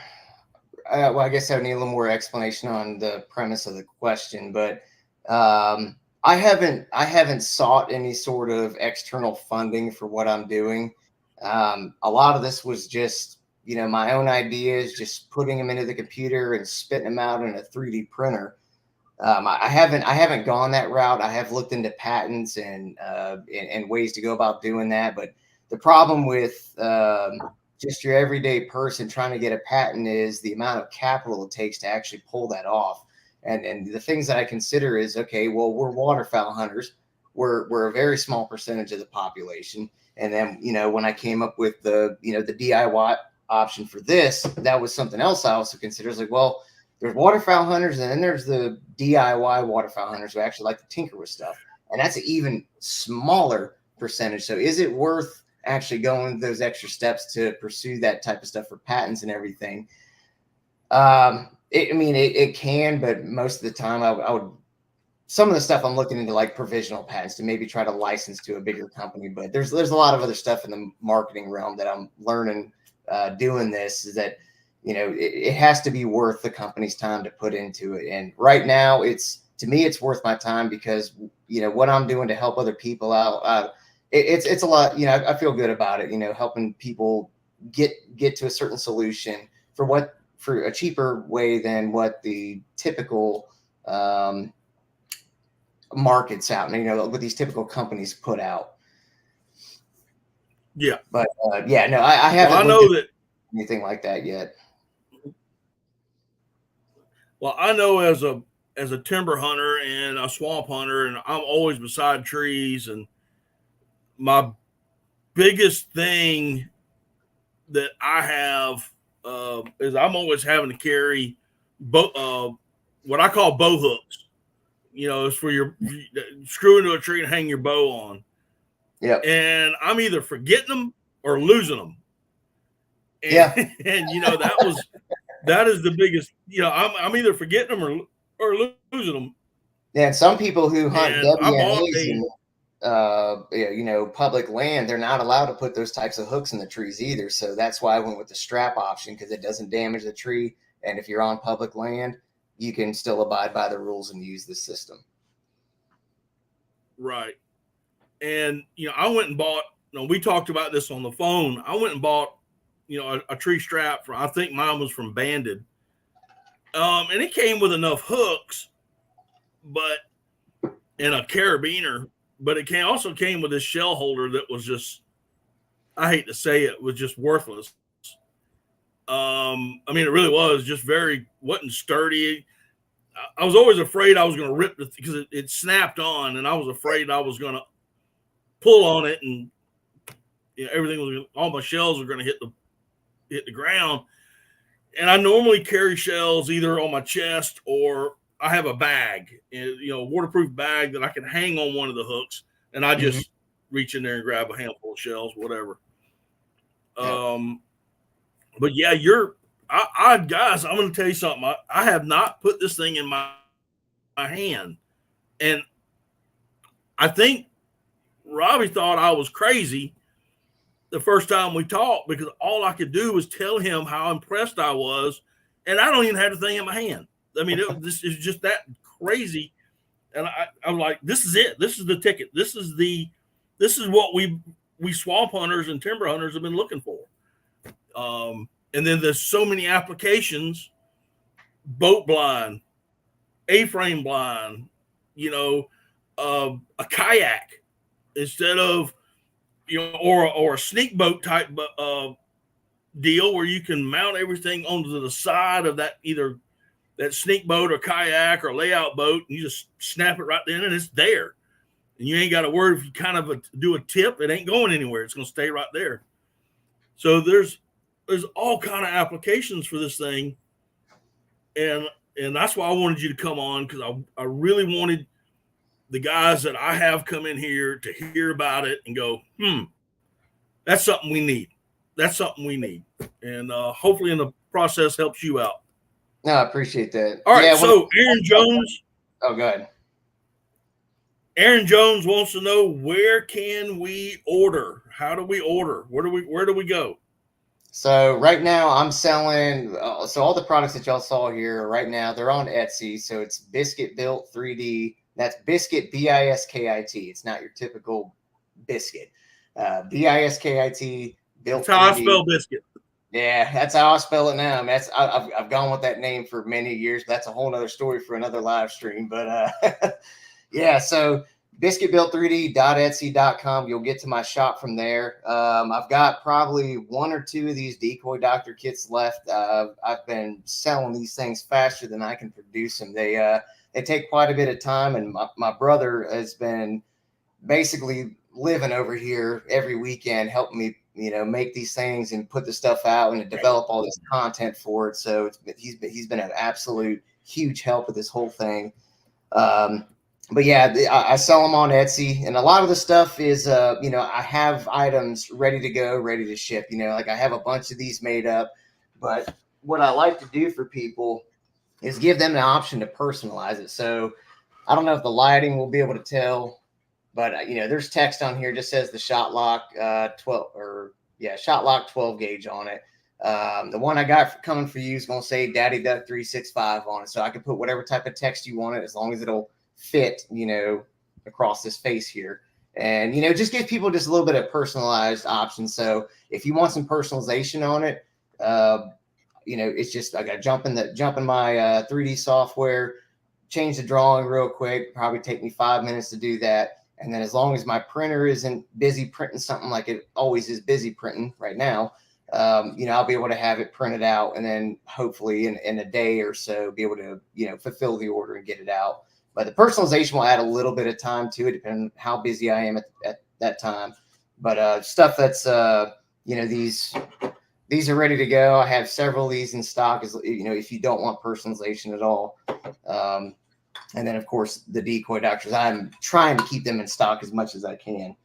Well, I guess I would need a little more explanation on the premise of the question, but I haven't sought any sort of external funding for what I'm doing. A lot of this was just, my own ideas, just putting them into the computer and spitting them out in a 3D printer. I haven't gone that route. I have looked into patents and ways to go about doing that. But the problem with just your everyday person trying to get a patent is the amount of capital it takes to actually pull that off. And the things that I consider is, okay, well, we're waterfowl hunters. We're a very small percentage of the population. And then, when I came up with the DIY option for this, that was something else I also considered. It's like, well, there's waterfowl hunters, and then there's the DIY waterfowl hunters who actually like to tinker with stuff. And that's an even smaller percentage. So is it worth actually going those extra steps to pursue that type of stuff for patents and everything? It can, but most of the time I would, some of the stuff I'm looking into, like provisional patents, to maybe try to license to a bigger company. But there's a lot of other stuff in the marketing realm that I'm learning doing this, is that, it has to be worth the company's time to put into it. And right now to me, it's worth my time because, what I'm doing to help other people out, it's a lot, I feel good about it, helping people get to a certain solution for a cheaper way than what the typical markets out, and what these typical companies put out. Yeah. But yeah, no, I haven't. Well, I know that anything like that yet. Well, I know as a timber hunter and a swamp hunter, and I'm always beside trees, and my biggest thing that I have is I'm always having to carry what I call bow hooks. It's for your screw into a tree and hang your bow on. And I'm either forgetting them or losing them. And, and that is the biggest, I'm either forgetting them or losing them. Yeah, and some people who hunt WNAs and public land, they're not allowed to put those types of hooks in the trees either. So that's why I went with the strap option, because it doesn't damage the tree. And if you're on public land, you can still abide by the rules and use the system. Right. And, I went and bought, we talked about this on the phone. I went and bought, a tree strap I think mine was from Banded. And it came with enough hooks, and a carabiner, but it also came with this shell holder that was just, I hate to say it, was just worthless. It really was just wasn't sturdy. I was always afraid I was going to rip it because it snapped on, and I was afraid I was going to pull on it and all my shells were going to hit the ground. And I normally carry shells either on my chest or I have a bag, a waterproof bag that I can hang on one of the hooks, and I just reach in there and grab a handful of shells, whatever. But yeah, guys, I'm going to tell you something. I have not put this thing in my hand, and I think Robbie thought I was crazy the first time we talked, because all I could do was tell him how impressed I was, and I don't even have the thing in my hand. This is just that crazy. And I'm like, this is it. This is the ticket. This is what we swamp hunters and timber hunters have been looking for. And then there's so many applications: boat blind, A-frame blind, a kayak instead of, or a sneak boat type deal where you can mount everything onto the side of that, either that sneak boat or kayak or layout boat, and you just snap it right then and it's there. And you ain't got to worry if you kind of do a tip, it ain't going anywhere. It's going to stay right there. So there's all kind of applications for this thing. And that's why I wanted you to come on, because I really wanted the guys that I have come in here to hear about it and go, that's something we need. That's something we need. And hopefully in the process helps you out. No, I appreciate that. All right, so Aaron Jones. Oh, go ahead. Aaron Jones wants to know, where can we order? How do we order? Where do we go? So right now I'm selling, so all the products that y'all saw here right now, they're on Etsy. So it's Biscuit Built 3D. That's Biscuit, B-I-S-K-I-T. It's not your typical biscuit. B-I-S-K-I-T, Built 3D. That's how I spell biscuit. Yeah, that's how I spell it now. I've gone with that name for many years. That's a whole nother story for another live stream. But yeah, so biscuitbuilt3d.etsy.com. You'll get to my shop from there. I've got probably one or two of these Decoy Doctor kits left. I've been selling these things faster than I can produce them. They take quite a bit of time, and my brother has been basically living over here every weekend, helping me, make these things and put the stuff out and develop all this content for it. So he's been an absolute huge help with this whole thing. But yeah, I sell them on Etsy, and a lot of the stuff is, I have items ready to go, ready to ship. Like I have a bunch of these made up, but what I like to do for people is give them the option to personalize it. So I don't know if the lighting will be able to tell, but there's text on here just says the Shot Lock 12 gauge on it. The one I got coming for you is going to say Daddy Duck 365 on it. So I can put whatever type of text you want it, as long as it'll fit, across this face here. And, just give people just a little bit of personalized options. So if you want some personalization on it, it's just, I got to jump in my 3D software, change the drawing real quick. Probably take me 5 minutes to do that. And then as long as my printer isn't busy printing something like it always is busy printing right now, I'll be able to have it printed out, and then hopefully in a day or so be able to, fulfill the order and get it out. But the personalization will add a little bit of time to it, depending on how busy I am at that time. But stuff that's, these are ready to go. I have several of these in stock, if you don't want personalization at all. And then, of course, the Decoy Doctors, I'm trying to keep them in stock as much as I can.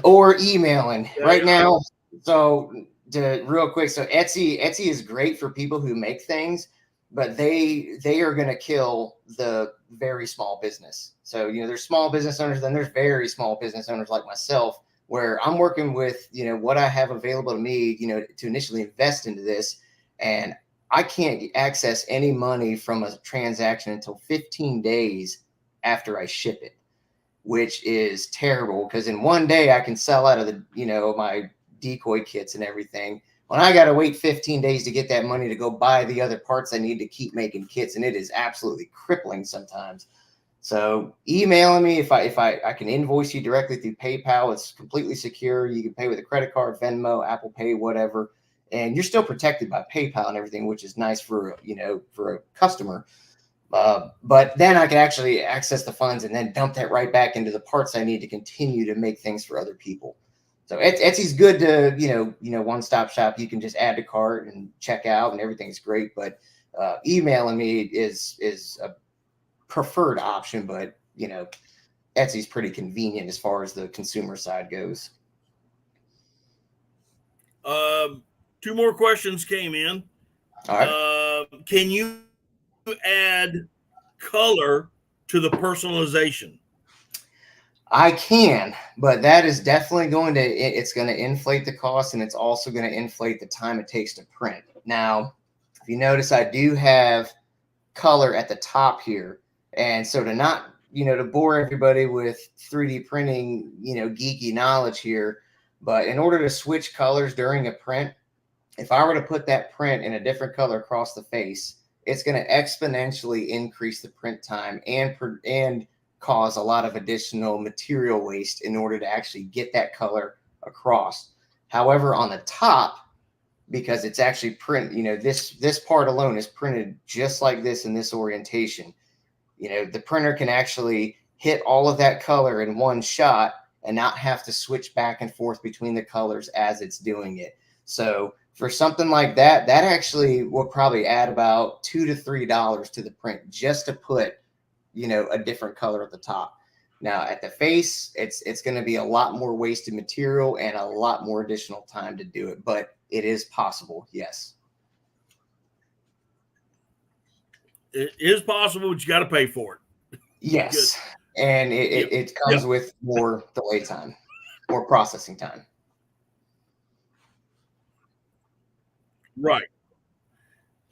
or emailing Yeah, right now. So real quick, so Etsy is great for people who make things, but they are going to kill the very small business. So there's small business owners, then there's very small business owners like myself, where I'm working with what I have available to me to initially invest into this, and I can't access any money from a transaction until 15 days after I ship it, which is terrible, because in one day I can sell out of the my decoy kits and everything, when I got to wait 15 days to get that money to go buy the other parts I need to keep making kits, and it is absolutely crippling sometimes. So emailing me, if I can invoice you directly through PayPal, it's completely secure. You can pay with a credit card, Venmo, Apple Pay, whatever, and you're still protected by PayPal and everything, which is nice for for a customer. But then I can actually access the funds and then dump that right back into the parts I need to continue to make things for other people. So Etsy's good to one-stop shop. You can just add to cart and check out, and everything's great. But emailing me is a preferred option. But Etsy's pretty convenient as far as the consumer side goes. 2 more questions came in. All right. Can you add color to the personalization? I can, but that is definitely it's going to inflate the cost, and it's also going to inflate the time it takes to print. Now, if you notice, I do have color at the top here. And so to not, to bore everybody with 3D printing, geeky knowledge here, but in order to switch colors during a print, if I were to put that print in a different color across the face, it's going to exponentially increase the print time and cause a lot of additional material waste in order to actually get that color across. However, on the top, because it's actually print, this part alone is printed just like this in this orientation. The printer can actually hit all of that color in one shot and not have to switch back and forth between the colors as it's doing it. So for something like that, that actually will probably add about $2 to $3 to the print just to put, a different color at the top. Now at the face, it's going to be a lot more wasted material and a lot more additional time to do it, but it is possible. Yes. It is possible, but you got to pay for it. Yes. Good. And it comes with more delay time, more processing time. Right.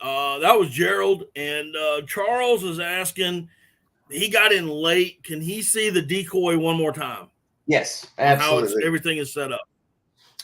That was Gerald, and Charles is asking, he got in late. Can he see the decoy one more time? Yes, absolutely. How everything is set up.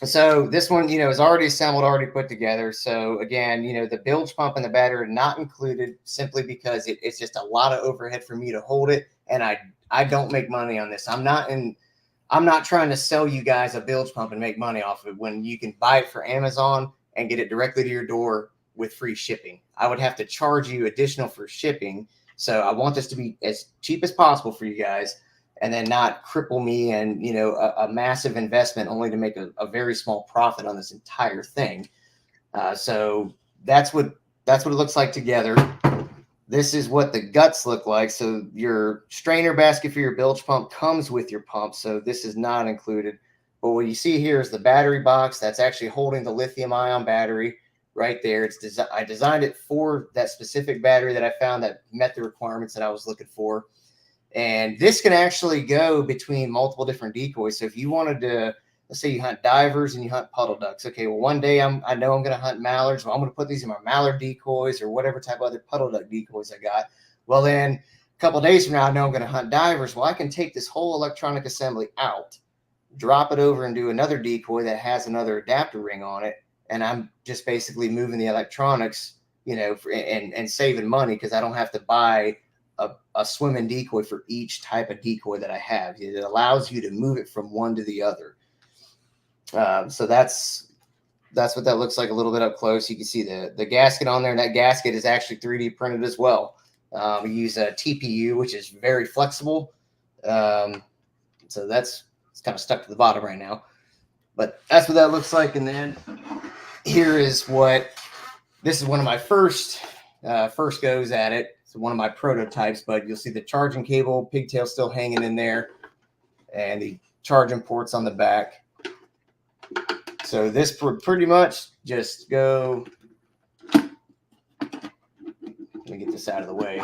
So this one, is already assembled, already put together. So again, the bilge pump and the battery are not included simply because it's just a lot of overhead for me to hold it. And I don't make money on this. I'm not trying to sell you guys a bilge pump and make money off of it when you can buy it for Amazon and get it directly to your door with free shipping. I would have to charge you additional for shipping. So I want this to be as cheap as possible for you guys, and then not cripple me and, a massive investment only to make a very small profit on this entire thing. So that's what it looks like together. This is what the guts look like. So your strainer basket for your bilge pump comes with your pump. So this is not included. But what you see here is the battery box that's actually holding the lithium ion battery right there. I designed it for that specific battery that I found that met the requirements that I was looking for. And this can actually go between multiple different decoys. So if you wanted to, let's say you hunt divers and you hunt puddle ducks. Okay, well, one day I know I'm going to hunt mallards. Well, I'm going to put these in my mallard decoys or whatever type of other puddle duck decoys I got. Well, then a couple of days from now, I know I'm going to hunt divers. Well, I can take this whole electronic assembly out, drop it over and do another decoy that has another adapter ring on it. And I'm just basically moving the electronics, and saving money because I don't have to buy a swimming decoy for each type of decoy that I have. It allows you to move it from one to the other. So that's what that looks like a little bit up close. You can see the gasket on there, and that gasket is actually 3D printed as well. We use a TPU, which is very flexible. So it's kind of stuck to the bottom right now, but that's what that looks like. And then here is this is one of my first goes at it. It's one of my prototypes, but you'll see the charging cable pigtail still hanging in there, and the charging ports on the back. So this would pretty much just go. Let me get this out of the way.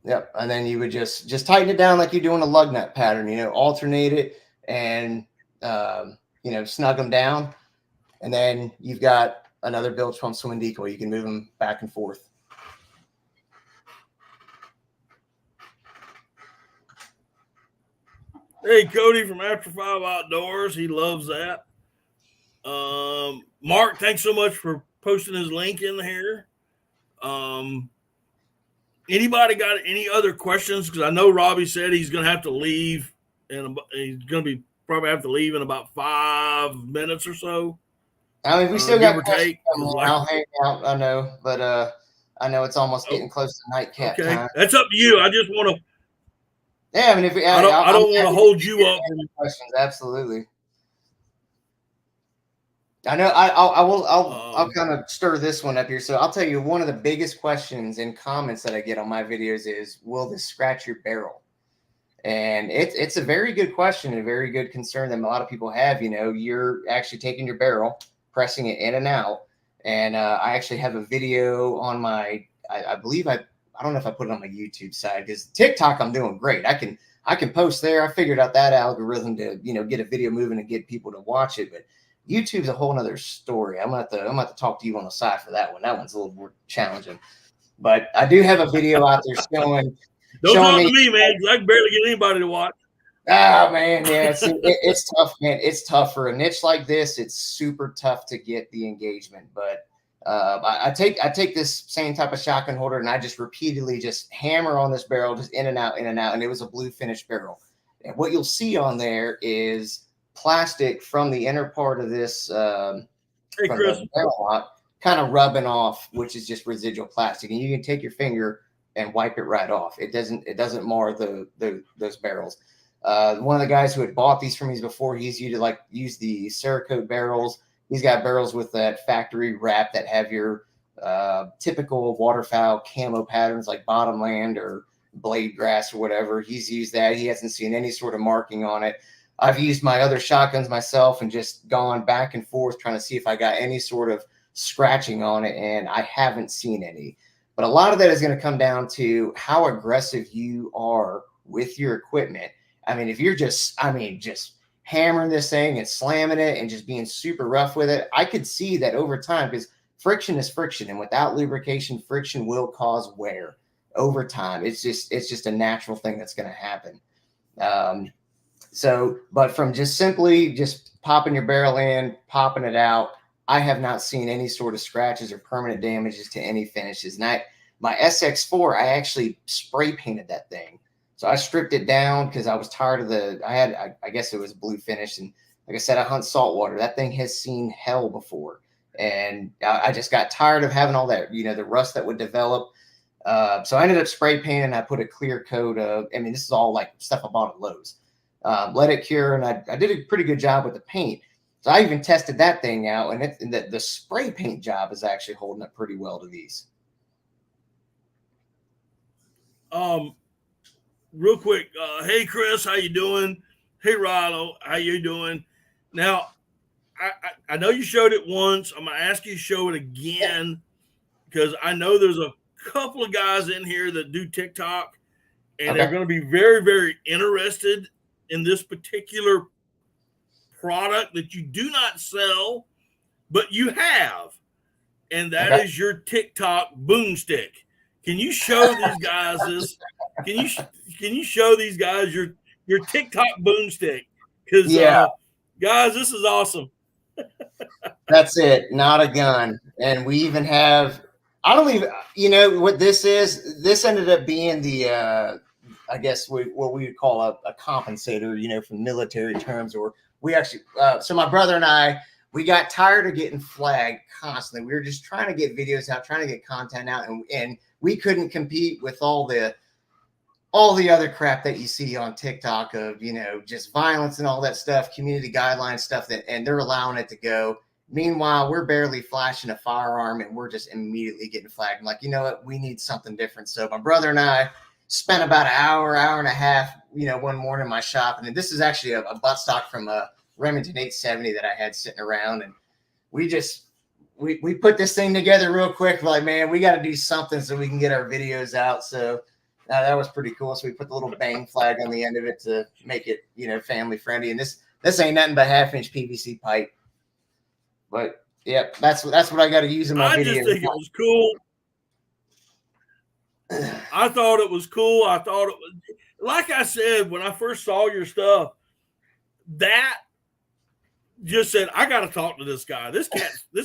Yep, and then you would just tighten it down like you're doing a lug nut pattern. Alternate it and snug them down, and then you've got another bilge pump swing decoy. You can move them back and forth. Hey, Cody from After 5 Outdoors. He loves that. Mark, thanks so much for posting his link in here. Anybody got any other questions? Because I know Robbie said he's going to have to leave, and he's going to be probably have to leave in about 5 minutes or so. I mean, we still got questions. I'll hang out. I know, but I know it's almost getting close to nightcap time. That's up to you. I just want to. Yeah, I mean, I don't want to hold you up. Questions, absolutely. I know. I'll kind of stir this one up here. So I'll tell you, one of the biggest questions and comments that I get on my videos is, "Will this scratch your barrel?" And it's a very good question, and a very good concern that a lot of people have. You're actually taking your barrel, pressing it in and out, and I actually have a video on my. I believe I don't know if I put it on my YouTube side, because TikTok I'm doing great. I can post there. I figured out that algorithm to get a video moving and get people to watch it, but YouTube's a whole nother story. I'm gonna have to talk to you on the side for that one. That one's a little more challenging. But I do have a video out there showing. Don't talk to me, man, because I can barely get anybody to watch. Oh man, yeah, it's tough, man. It's tough for a niche like this. It's super tough to get the engagement. But I take this same type of shotgun holder, and I just repeatedly just hammer on this barrel, just in and out, and it was a blue finish barrel. And what you'll see on there is plastic from the inner part of this barrel lock kind of rubbing off, which is just residual plastic, and you can take your finger and wipe it right off. It doesn't mar those barrels. One of the guys who had bought these from me before, he's use the Cerakote barrels. He's got barrels with that factory wrap that have your typical waterfowl camo patterns like bottomland or blade grass or whatever. He's used that. He hasn't seen any sort of marking on it. I've used my other shotguns myself and just gone back and forth trying to see if I got any sort of scratching on it, and I haven't seen any. But a lot of that is going to come down to how aggressive you are with your equipment. I mean, if you're just hammering this thing and slamming it and just being super rough with it, I could see that over time, because friction is friction, and without lubrication, friction will cause wear over time. It's just a natural thing that's going to happen. But from just simply just popping your barrel in, popping it out, I have not seen any sort of scratches or permanent damages to any finishes. And my SX4, I actually spray painted that thing. So I stripped it down because I was tired of I guess it was blue finish. And like I said, I hunt saltwater. That thing has seen hell before. And I just got tired of having all that, the rust that would develop. So I ended up spray painting. I put a clear coat of, this is all like stuff I bought at Lowe's. Let it cure, and I did a pretty good job with the paint. So I even tested that thing out, and the spray paint job is actually holding up pretty well to these. Real quick, hey Chris, how you doing? Hey Rilo, how you doing? Now, I know you showed it once. I'm gonna ask you to show it again, because I know there's a couple of guys in here that do TikTok, and they're going to be very, very interested in this particular product that you do not sell, but you have, and that is your TikTok boomstick. Can you show these guys this? Can you show these guys your TikTok boomstick? Because guys, this is awesome. That's it, not a gun. And we even have, I don't even, what this is. This ended up being the I guess what we would call a compensator, from military terms. Or we actually, so my brother and I, we got tired of getting flagged constantly. We were just trying to get videos out, trying to get content out, and we couldn't compete with all the other crap that you see on TikTok of, just violence and all that stuff, community guideline stuff and they're allowing it to go. Meanwhile, we're barely flashing a firearm and we're just immediately getting flagged. I'm like, you know what? We need something different. So my brother and I, spent about an hour and a half, one morning in my shop. And this is actually a buttstock from a Remington 870 that I had sitting around. And we put this thing together real quick. Like, man, we got to do something so we can get our videos out. So that was pretty cool. So we put the little bang flag on the end of it to make it, family friendly. And this ain't nothing but 1/2-inch PVC pipe. But yeah, that's what I got to use in my video. I just think it was cool. I thought it was cool. I thought it was, like I said, when I first saw your stuff, that just said, I got to talk to this guy. This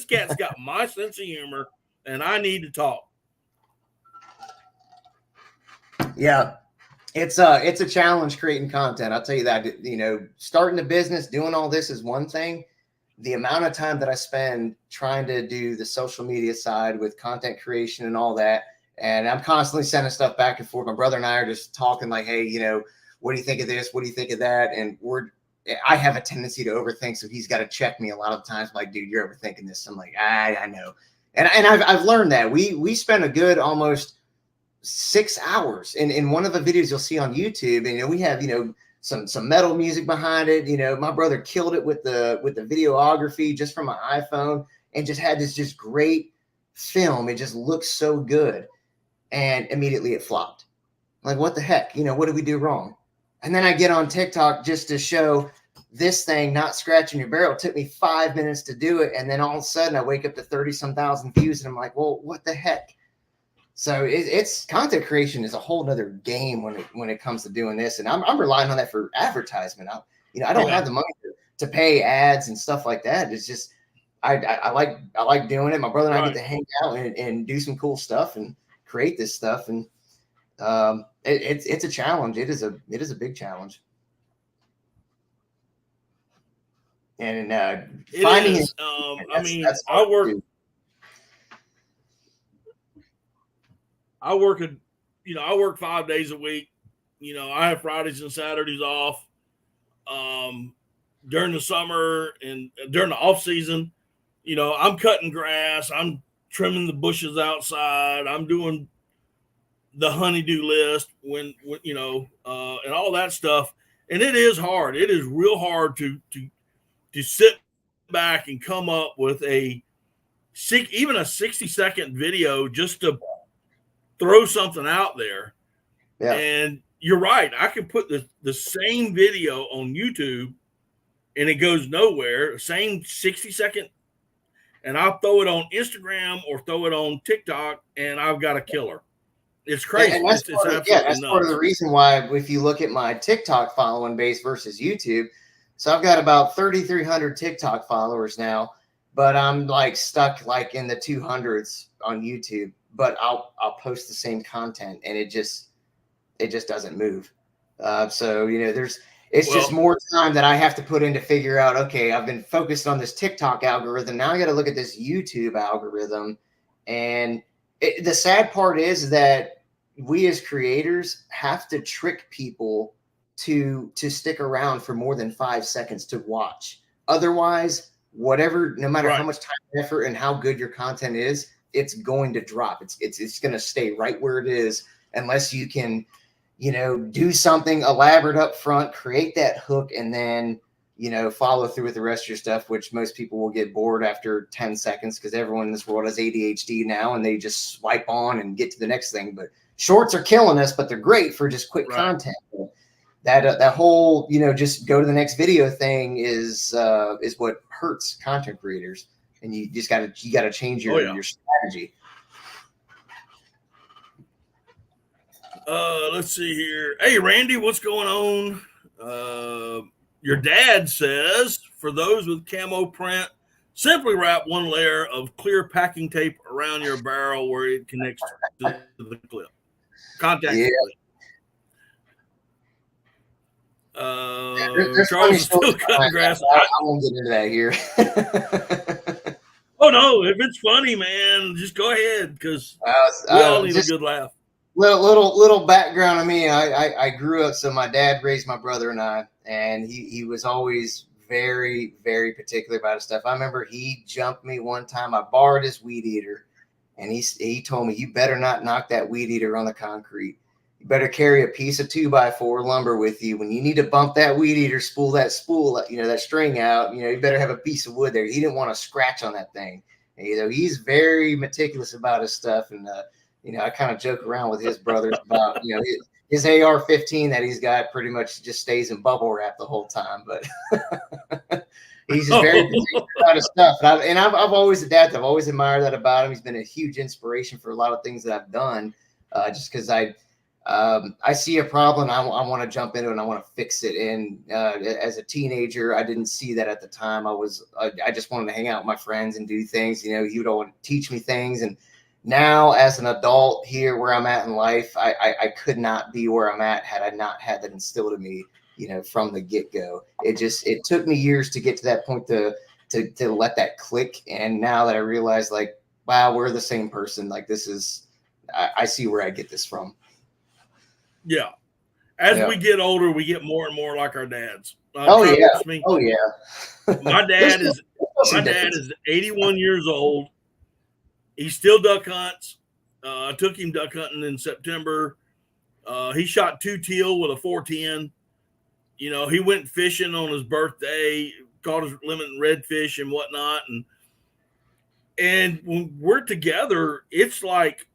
cat's got my sense of humor, and I need to talk. Yeah, it's a challenge creating content. I'll tell you that. Starting a business, doing all this is one thing. The amount of time that I spend trying to do the social media side with content creation and all that, and I'm constantly sending stuff back and forth. My brother and I are just talking like, hey, what do you think of this? What do you think of that? And I have a tendency to overthink, so he's got to check me a lot of times. Like, dude, you're overthinking this. I'm like, I know, and I've learned that we spend a good almost 6 hours in one of the videos you'll see on YouTube, and we have some metal music behind it. My brother killed it with the videography just from my iPhone, and just had this just great film. It just looks so good, and immediately it flopped. Like, what the heck? What did we do wrong? And then I get on TikTok just to show this thing not scratching your barrel. It took me 5 minutes to do it, and then all of a sudden I wake up to 30-some thousand views, and I'm like, well, what the heck? So it's content creation is a whole nother game when it comes to doing this, and I'm relying on that for advertisement. I don't have the money to pay ads and stuff like that. It's just I like doing it. My brother and I get to hang out and do some cool stuff and create this stuff, and it's a challenge. It is a big challenge, and finding it. I work 5 days a week. I have Fridays and Saturdays off. During the summer and during the off season, I'm cutting grass. I'm trimming the bushes outside. I'm doing the honeydew list and all that stuff. And it is hard. It is real hard to sit back and come up with even a 60-second video just to throw something out there. Yeah. And you're right. I can put the same video on YouTube and it goes nowhere. Same 60-second, and I'll throw it on Instagram or throw it on TikTok, and I've got a killer. It's crazy. And that's part of the reason why, if you look at my TikTok following base versus YouTube, so I've got about 3,300 TikTok followers now, but I'm like stuck like in the 200s on YouTube. But I'll post the same content, and it just doesn't move. So it's just more time that I have to put in to figure out, okay, I've been focused on this TikTok algorithm. Now I got to look at this YouTube algorithm. And the sad part is that we as creators have to trick people to stick around for more than 5 seconds to watch. Otherwise, no matter how much time and effort and how good your content is, it's going to drop. It's going to stay right where it is unless you can, do something elaborate up front, create that hook, and then, follow through with the rest of your stuff, which most people will get bored after 10 seconds because everyone in this world has ADHD now and they just swipe on and get to the next thing. But shorts are killing us, but they're great for just quick content. That whole, just go to the next video thing is what hurts content creators. And you just gotta change your strategy. Let's see here. Hey, Randy, what's going on? Your dad says, for those with camo print, simply wrap one layer of clear packing tape around your barrel where it connects to the clip. Contact clip. Charles is still cutting grass. I won't get into that here. Oh no! If it's funny, man, just go ahead because we all need a good laugh. Little background on me. I grew up. So my dad raised my brother and I, and he was always very, very particular about his stuff. I remember he jumped me one time. I borrowed his weed eater, and he told me, "You better not knock that weed eater on the concrete. You better carry a piece of 2x4 lumber with you. When you need to bump that weed eater, spool, that string out, you better have a piece of wood there. He didn't want to scratch on that thing. And, he's very meticulous about his stuff. And, I kind of joke around with his brothers about, his AR-15 that he's got pretty much just stays in bubble wrap the whole time. But he's just very particular about his stuff. And I've always adapted. I've always admired that about him. He's been a huge inspiration for a lot of things that I've done, just because I see a problem. I want to jump into it and I want to fix it. And as a teenager, I didn't see that at the time. I just wanted to hang out with my friends and do things. He would always teach me things. And now as an adult here where I'm at in life, I could not be where I'm at had I not had that instilled in me, from the get-go. It took me years to get to that point to let that click. And now that I realize, like, wow, we're the same person. Like, I see where I get this from. Yeah. As we get older, we get more and more like our dads. Oh yeah. My dad is 81 years old. He still duck hunts. I took him duck hunting in September. He shot 2 teal with a 410. He went fishing on his birthday, caught his limit redfish and whatnot. And when we're together, it's like,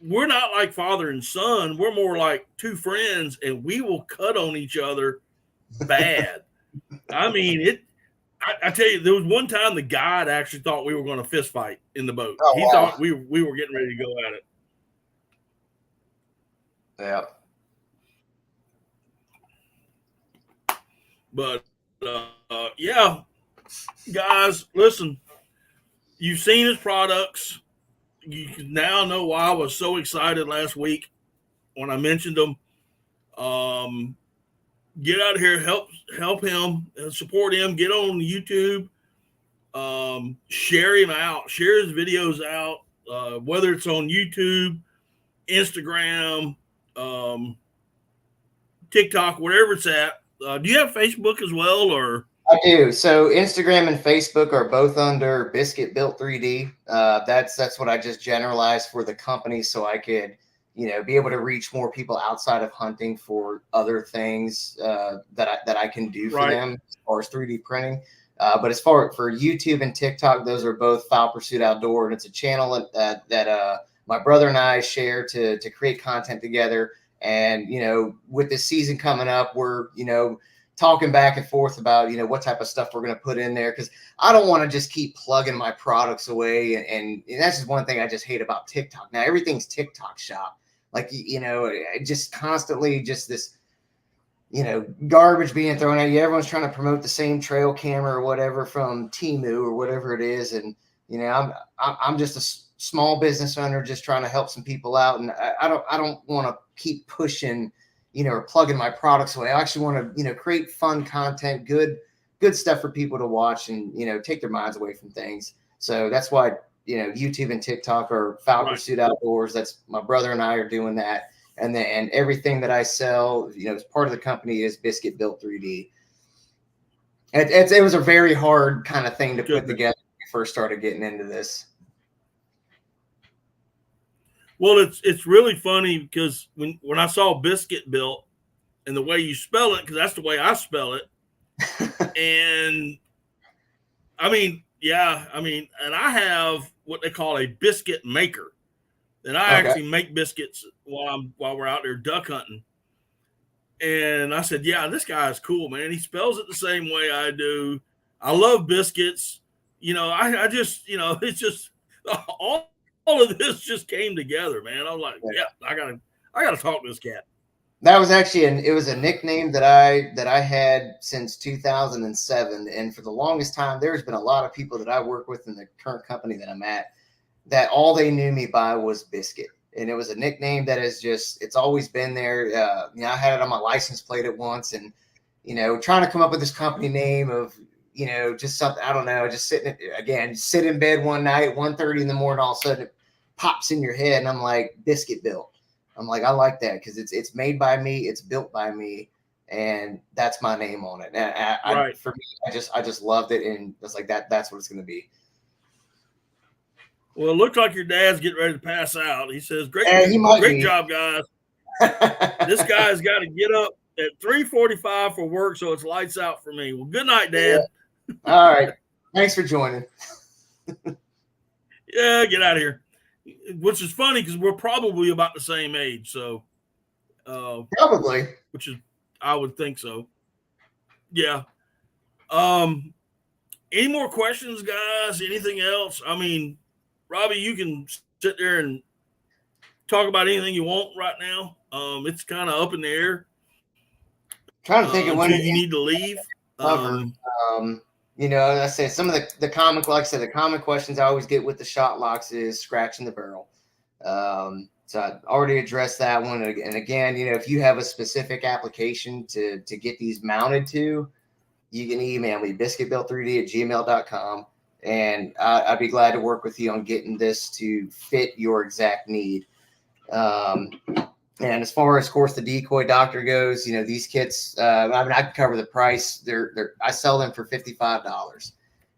we're not like father and son. We're more like two friends, and we will cut on each other bad. I mean, I tell you, there was one time the guide actually thought we were going to fist fight in the boat. Oh, he thought we were getting ready to go at it. Yeah. But, yeah, guys, listen, you've seen his products. You can now know why I was so excited last week when I mentioned them. Get out here, help him, support him. Get on YouTube, share him out, share his videos out, whether it's on YouTube, Instagram, TikTok, wherever it's at. Do you have Facebook as well, or? I do. So Instagram and Facebook are both under Biscuit Built 3D. That's what I just generalized for the company, so I could, be able to reach more people outside of hunting for other things that I can do for them as far as 3D printing. But as far for YouTube and TikTok, those are both Fowl Pursuit Outdoor, and it's a channel that my brother and I share to create content together. And with this season coming up, we're talking back and forth about, what type of stuff we're going to put in there. Cause I don't want to just keep plugging my products away. And that's just one thing I just hate about TikTok. Now everything's TikTok shop. Like, just constantly just this, garbage being thrown at you. Everyone's trying to promote the same trail camera or whatever from Temu or whatever it is. And, I'm just a small business owner just trying to help some people out. And I don't want to keep pushing, or plugging my products away. I actually want to, create fun content, good stuff for people to watch and, take their minds away from things. So that's why, YouTube and TikTok are Fowl Pursuit Outdoors. That's my brother and I are doing that. And everything that I sell, as part of the company is Biscuit Built 3D. It was a very hard kind of thing to put together when we first started getting into this. Well, it's really funny because when I saw Biscuit Built and the way you spell it, because that's the way I spell it, and and I have what they call a biscuit maker, and I actually make biscuits while we're out there duck hunting. And I said, yeah, this guy is cool, man. He spells it the same way I do. I love biscuits. I just, it's just all of this just came together, man. I was like, yeah, I gotta talk to this cat. That was actually it was a nickname that I had since 2007, and for the longest time, there's been a lot of people that I work with in the current company that I'm at that all they knew me by was Biscuit, and it was a nickname that is it's always been there. I had it on my license plate at once, and trying to come up with this company name of just something, I don't know, just sit in bed one night, 1:30 in the morning, all of a sudden it pops in your head, and I'm like, Biscuit Built. I'm like, I like that because it's made by me, it's built by me, and that's my name on it. And for me, I just loved it, and it's like that's what it's going to be. Well, it looks like your dad's getting ready to pass out. He says, "Great, great job, guys." This guy's got to get up at 3:45 for work, so it's lights out for me. Well, good night, Dad. Yeah. All right. Thanks for joining. Yeah, get out of here. Which is funny because we're probably about the same age, so probably. Which is, I would think so. Yeah. Any more questions, guys? Anything else? I mean, Robbie, you can sit there and talk about anything you want right now. It's kind of up in the air. Trying to think of when you need to leave. You know, I say some of the common, like I said, the common questions I always get with the shot locks is scratching the barrel. So I already addressed that one. And again, you know, if you have a specific application to get these mounted to, you can email me, biscuitbill3d@gmail.com. And I'd be glad to work with you on getting this to fit your exact need. And as far as, of course, the Decoy Doctor goes, you know, these kits, I mean, I can cover the price. I sell them for $55.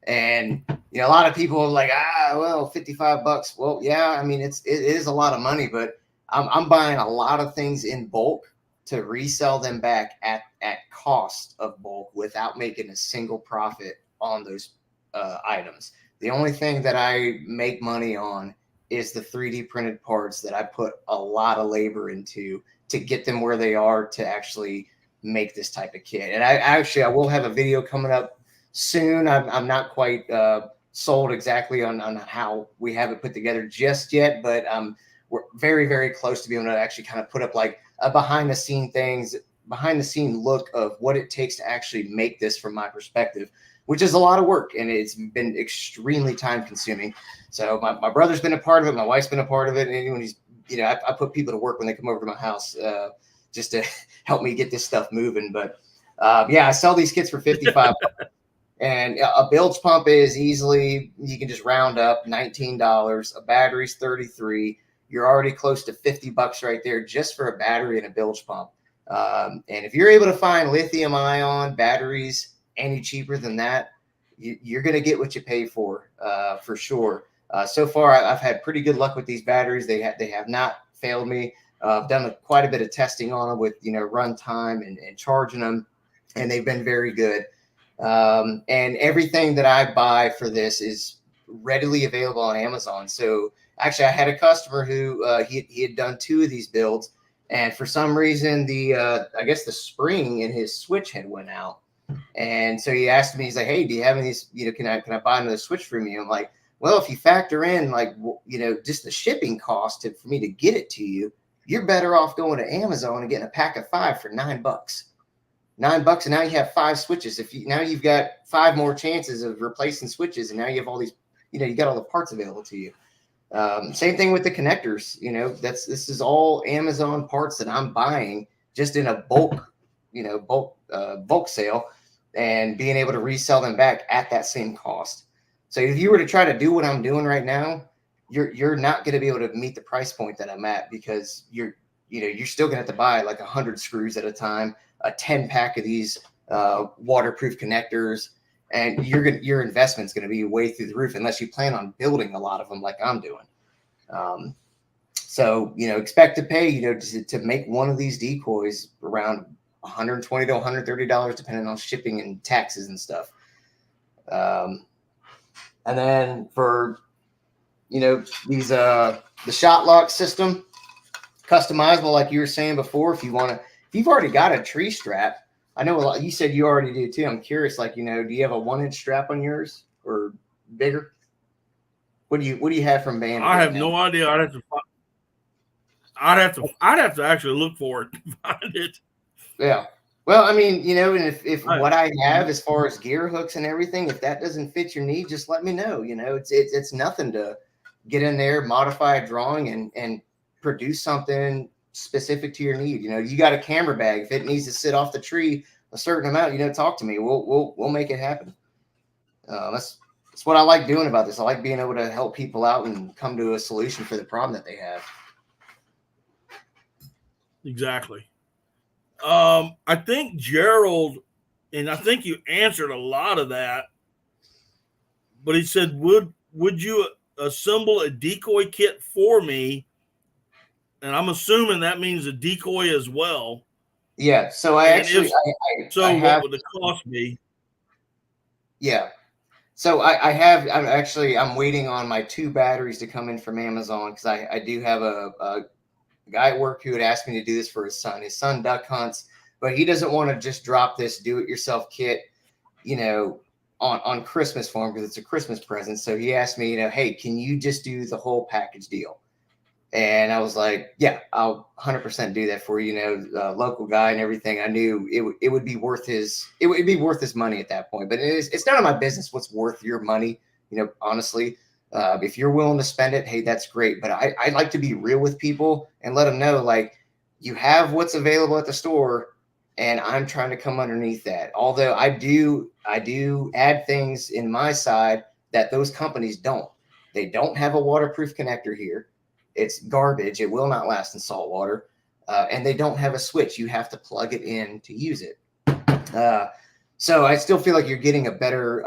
And, you know, a lot of people are like, well, $55. Well, yeah, I mean, it is a lot of money, but I'm buying a lot of things in bulk to resell them back at cost of bulk without making a single profit on those items. The only thing that I make money on is the 3D printed parts that I put a lot of labor into to get them where they are to actually make this type of kit. And I will have a video coming up soon. I'm not quite sold exactly on how we have it put together just yet, but we're very, very close to being able to actually kind of put up like a behind the scene look of what it takes to actually make this from my perspective, which is a lot of work, and it's been extremely time consuming. So my brother's been a part of it. My wife's been a part of it. And anyone who's, you know, I put people to work when they come over to my house just to help me get this stuff moving. But yeah, I sell these kits for $55. And a bilge pump is easily, you can just round up $19. A battery's $33. You're already close to $50 right there just for a battery and a bilge pump. And if you're able to find lithium ion batteries any cheaper than that, you're going to get what you pay for sure. So far, I've had pretty good luck with these batteries. They have not failed me. I've done quite a bit of testing on them with, you know, run time and charging them, and they've been very good. And everything that I buy for this is readily available on Amazon. So actually, I had a customer who he had done 2 of these builds, and for some reason I guess the spring in his switch had went out. And so he asked me, he's like, hey, do you have any, you know, can I buy another switch from you? I'm like, well, if you factor in like, you know, just the shipping cost for me to get it to you, you're better off going to Amazon and getting a pack of 5 for $9. $9, and now you have 5 switches. Now you've got 5 more chances of replacing switches, and now you have all these, you know, you got all the parts available to you. Same thing with the connectors. You know, this is all Amazon parts that I'm buying just in a bulk sale, and being able to resell them back at that same cost. So if you were to try to do what I'm doing right now, you're not going to be able to meet the price point that I'm at, because you're still going to have to buy like 100 screws at a time, a 10 pack of these waterproof connectors, and your investment's going to be way through the roof unless you plan on building a lot of them like I'm doing. So, you know, expect to pay, you know, to make one of these decoys around $120 to $130, depending on shipping and taxes and stuff. And then for, you know, these the shot lock system, customizable, like you were saying before. If you've already got a tree strap, I know a lot. You said you already do too. I'm curious, like, you know, do you have a 1-inch strap on yours or bigger? What do you have from Band? I have no idea. I'd have to actually look for it to find it. Yeah. Well, I mean, you know, and if what I have as far as gear hooks and everything, if that doesn't fit your need, just let me know. You know, it's nothing to get in there, modify a drawing, and produce something specific to your need. You know, you got a camera bag. If it needs to sit off the tree a certain amount, you know, talk to me. We'll make it happen. That's what I like doing about this. I like being able to help people out and come to a solution for the problem that they have. Exactly. I think Gerald, and I think you answered a lot of that, but he said, would you assemble a decoy kit for me and I'm assuming that means a decoy as well. Yeah. So I what would the cost be? Yeah. So I'm waiting on my 2 batteries to come in from Amazon, because I do have a guy at work who had asked me to do this for his son. His son duck hunts, but he doesn't want to just drop this do-it-yourself kit, on Christmas for him, because it's a Christmas present. So he asked me, hey, can you just do the whole package deal? And I was like, yeah, I'll 100% do that for you. Local guy and everything. I knew it would be worth his money at that point. But it's none of my business what's worth your money. Honestly, if you're willing to spend it, hey, that's great. But I like to be real with people and let them know, like, you have what's available at the store, and I'm trying to come underneath that. Although I do add things in my side that those companies don't. They don't have a waterproof connector here. It's garbage. It will not last in salt water. And they don't have a switch. You have to plug it in to use it. So I still feel like you're getting a better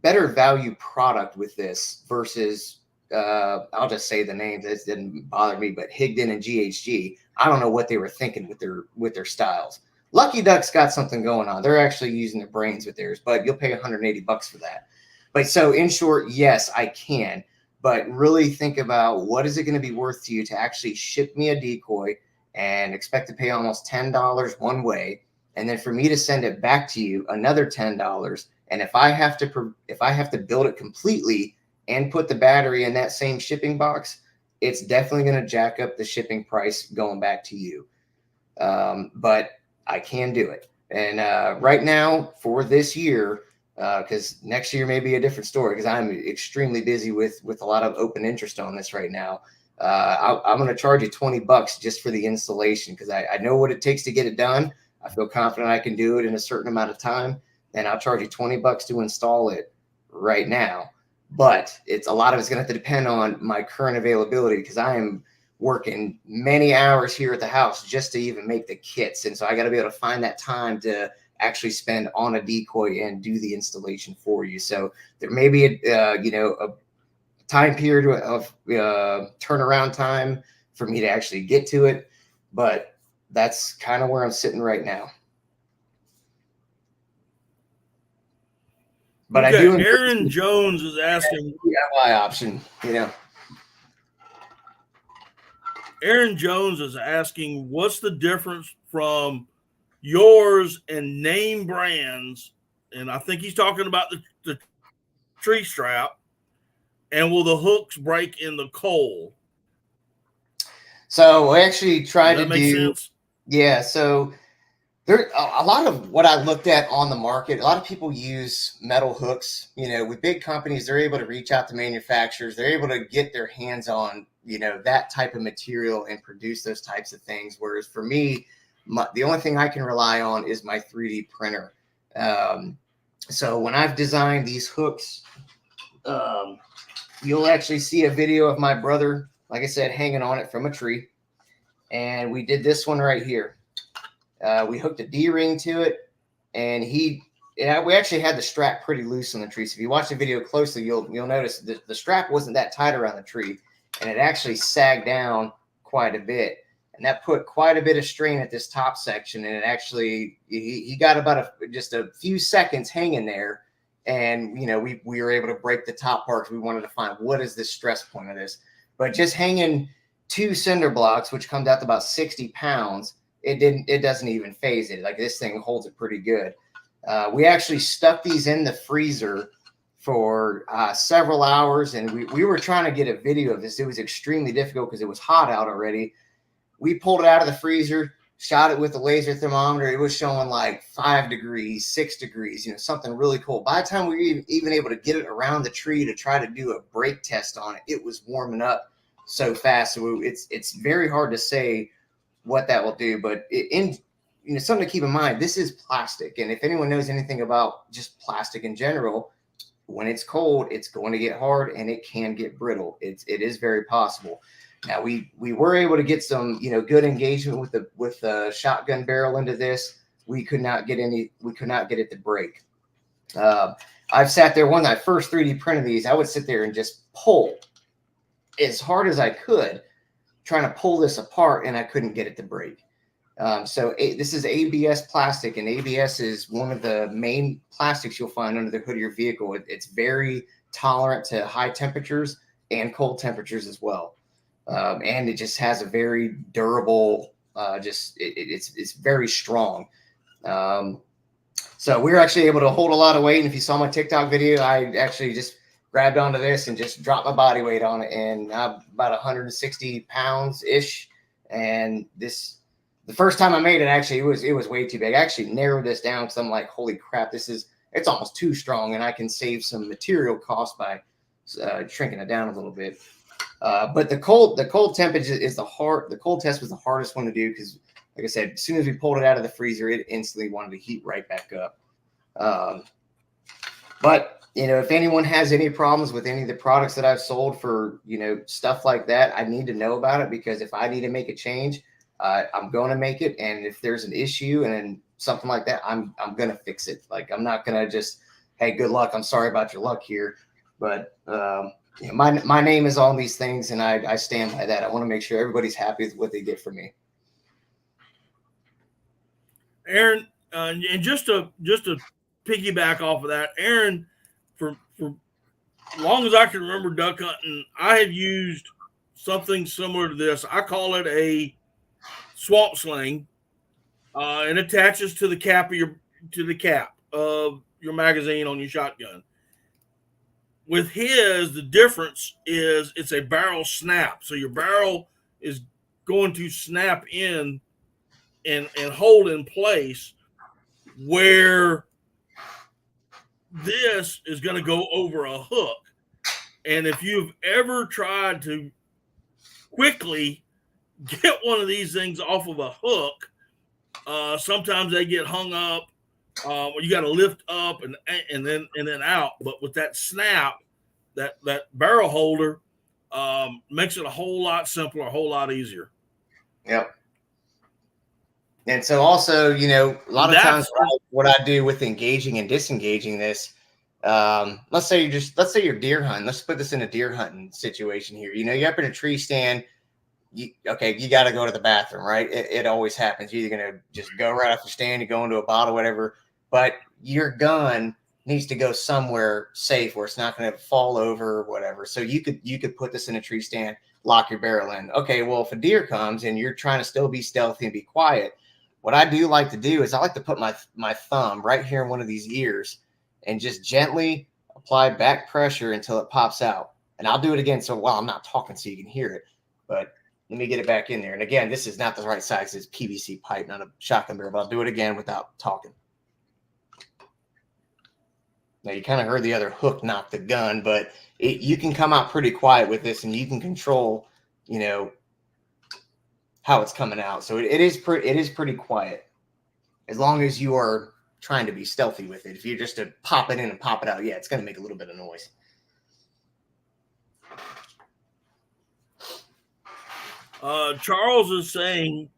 value product with this versus, I'll just say the names. This didn't bother me, but Higdon and GHG. I don't know what they were thinking with their styles. Lucky Duck's got something going on. They're actually using their brains with theirs, but you'll pay $180 for that. But so in short, yes, I can. But really think about, what is it going to be worth to you to actually ship me a decoy and expect to pay almost $10 one way, and then for me to send it back to you another $10. And if I have to build it completely and put the battery in that same shipping box, it's definitely going to jack up the shipping price going back to you. But I can do it. And right now for this year, because next year may be a different story, because I'm extremely busy with a lot of open interest on this right now. I'm going to charge you $20 just for the installation, because I know what it takes to get it done. I feel confident I can do it in a certain amount of time, and I'll charge you $20 to install it right now. But a lot of it's going to have to depend on my current availability, because I am working many hours here at the house just to even make the kits, and so I got to be able to find that time to actually spend on a decoy and do the installation for you. So there may be a time period of turnaround time for me to actually get to it, but that's kind of where I'm sitting right now. But okay, I do. Aaron Jones is asking DIY option. Aaron Jones is asking, what's the difference from yours and name brands? And I think he's talking about the tree strap. And will the hooks break in the cold? So we actually tried to make sense? Yeah. So there a lot of what I looked at on the market. A lot of people use metal hooks. With big companies, they're able to reach out to manufacturers. They're able to get their hands on that type of material and produce those types of things. Whereas for me, the only thing I can rely on is my 3D printer. So when I've designed these hooks, you'll actually see a video of my brother, like I said, hanging on it from a tree. And we did this one right here. We hooked a D-ring to it, and we actually had the strap pretty loose on the tree. So if you watch the video closely, you'll notice that the strap wasn't that tight around the tree, and it actually sagged down quite a bit. And that put quite a bit of strain at this top section. And it actually, he got about just a few seconds hanging there. And, we were able to break the top part. We wanted to find, what is the stress point of this? But just hanging 2 cinder blocks, which comes out to about 60 pounds, it doesn't even phase it. Like, this thing holds it pretty good. We actually stuck these in the freezer for several hours, and we were trying to get a video of this. It was extremely difficult because it was hot out already. We pulled it out of the freezer, shot it with a laser thermometer. It was showing like 5 degrees, 6 degrees, something really cool. By the time we were even able to get it around the tree to try to do a brake test on it, it was warming up so fast. So it's very hard to say what that will do, but something to keep in mind, this is plastic. And if anyone knows anything about just plastic in general, when it's cold, it's going to get hard and it can get brittle. It is very possible. Now we were able to get some, good engagement with the shotgun barrel into this. We could not get it to break. I've sat there when I first 3D printed these, I would sit there and just pull as hard as I could. trying to pull this apart, and I couldn't get it to break. This is ABS plastic, and ABS is one of the main plastics you'll find under the hood of your vehicle. It's very tolerant to high temperatures and cold temperatures as well. And it just has a very durable, it's very strong. So we were actually able to hold a lot of weight. And if you saw my TikTok video, I actually just grabbed onto this and just dropped my body weight on it. And I'm about 160 pounds ish. And the first time I made it, actually, it was way too big. I actually narrowed this down because I'm like, holy crap, it's almost too strong, and I can save some material cost by shrinking it down a little bit. But the cold temperature the cold test was the hardest one to do because, like I said, as soon as we pulled it out of the freezer, it instantly wanted to heat right back up. But if anyone has any problems with any of the products that I've sold for stuff like that, I need to know about it, because if I need to make a change, I'm going to make it. And if there's an issue and something like that, I'm going to fix it. Like, I'm not going to just, hey, good luck, I'm sorry about your luck here. But my name is on these things, and I stand by that. I want to make sure everybody's happy with what they get from me. Aaron, and just to piggyback off of that, Aaron, for long as I can remember duck hunting, I have used something similar to this. I call it a swamp sling, and attaches to the cap of your magazine on your shotgun. With his, the difference is it's a barrel snap. So your barrel is going to snap in and hold in place, where this is going to go over a hook. And if you've ever tried to quickly get one of these things off of a hook, sometimes they get hung up. You got to lift up and then out. But with that snap, that barrel holder makes it a whole lot simpler, a whole lot easier. Yep. And so also, a lot of times what I do with engaging and disengaging this, let's say you're deer hunting. Let's put this in a deer hunting situation here. You're up in a tree stand. You got to go to the bathroom, right? It always happens. You're either going to just go right off the stand, you go into a bottle, whatever, but your gun needs to go somewhere safe where it's not going to fall over or whatever. So you could put this in a tree stand, lock your barrel in. Okay, well, if a deer comes and you're trying to still be stealthy and be quiet, what I do like to do is I like to put my thumb right here in one of these ears and just gently apply back pressure until it pops out. And I'll do it again. So while I'm not talking so you can hear it, but let me get it back in there. And again, this is not the right size. It's PVC pipe, not a shotgun barrel, but I'll do it again without talking. Now you kind of heard the other hook knock the gun, but you can come out pretty quiet with this, and you can control, how it's coming out. So it is pretty quiet, as long as you are trying to be stealthy with it. If you're just to pop it in and pop it out, yeah, it's going to make a little bit of noise. Charles is saying,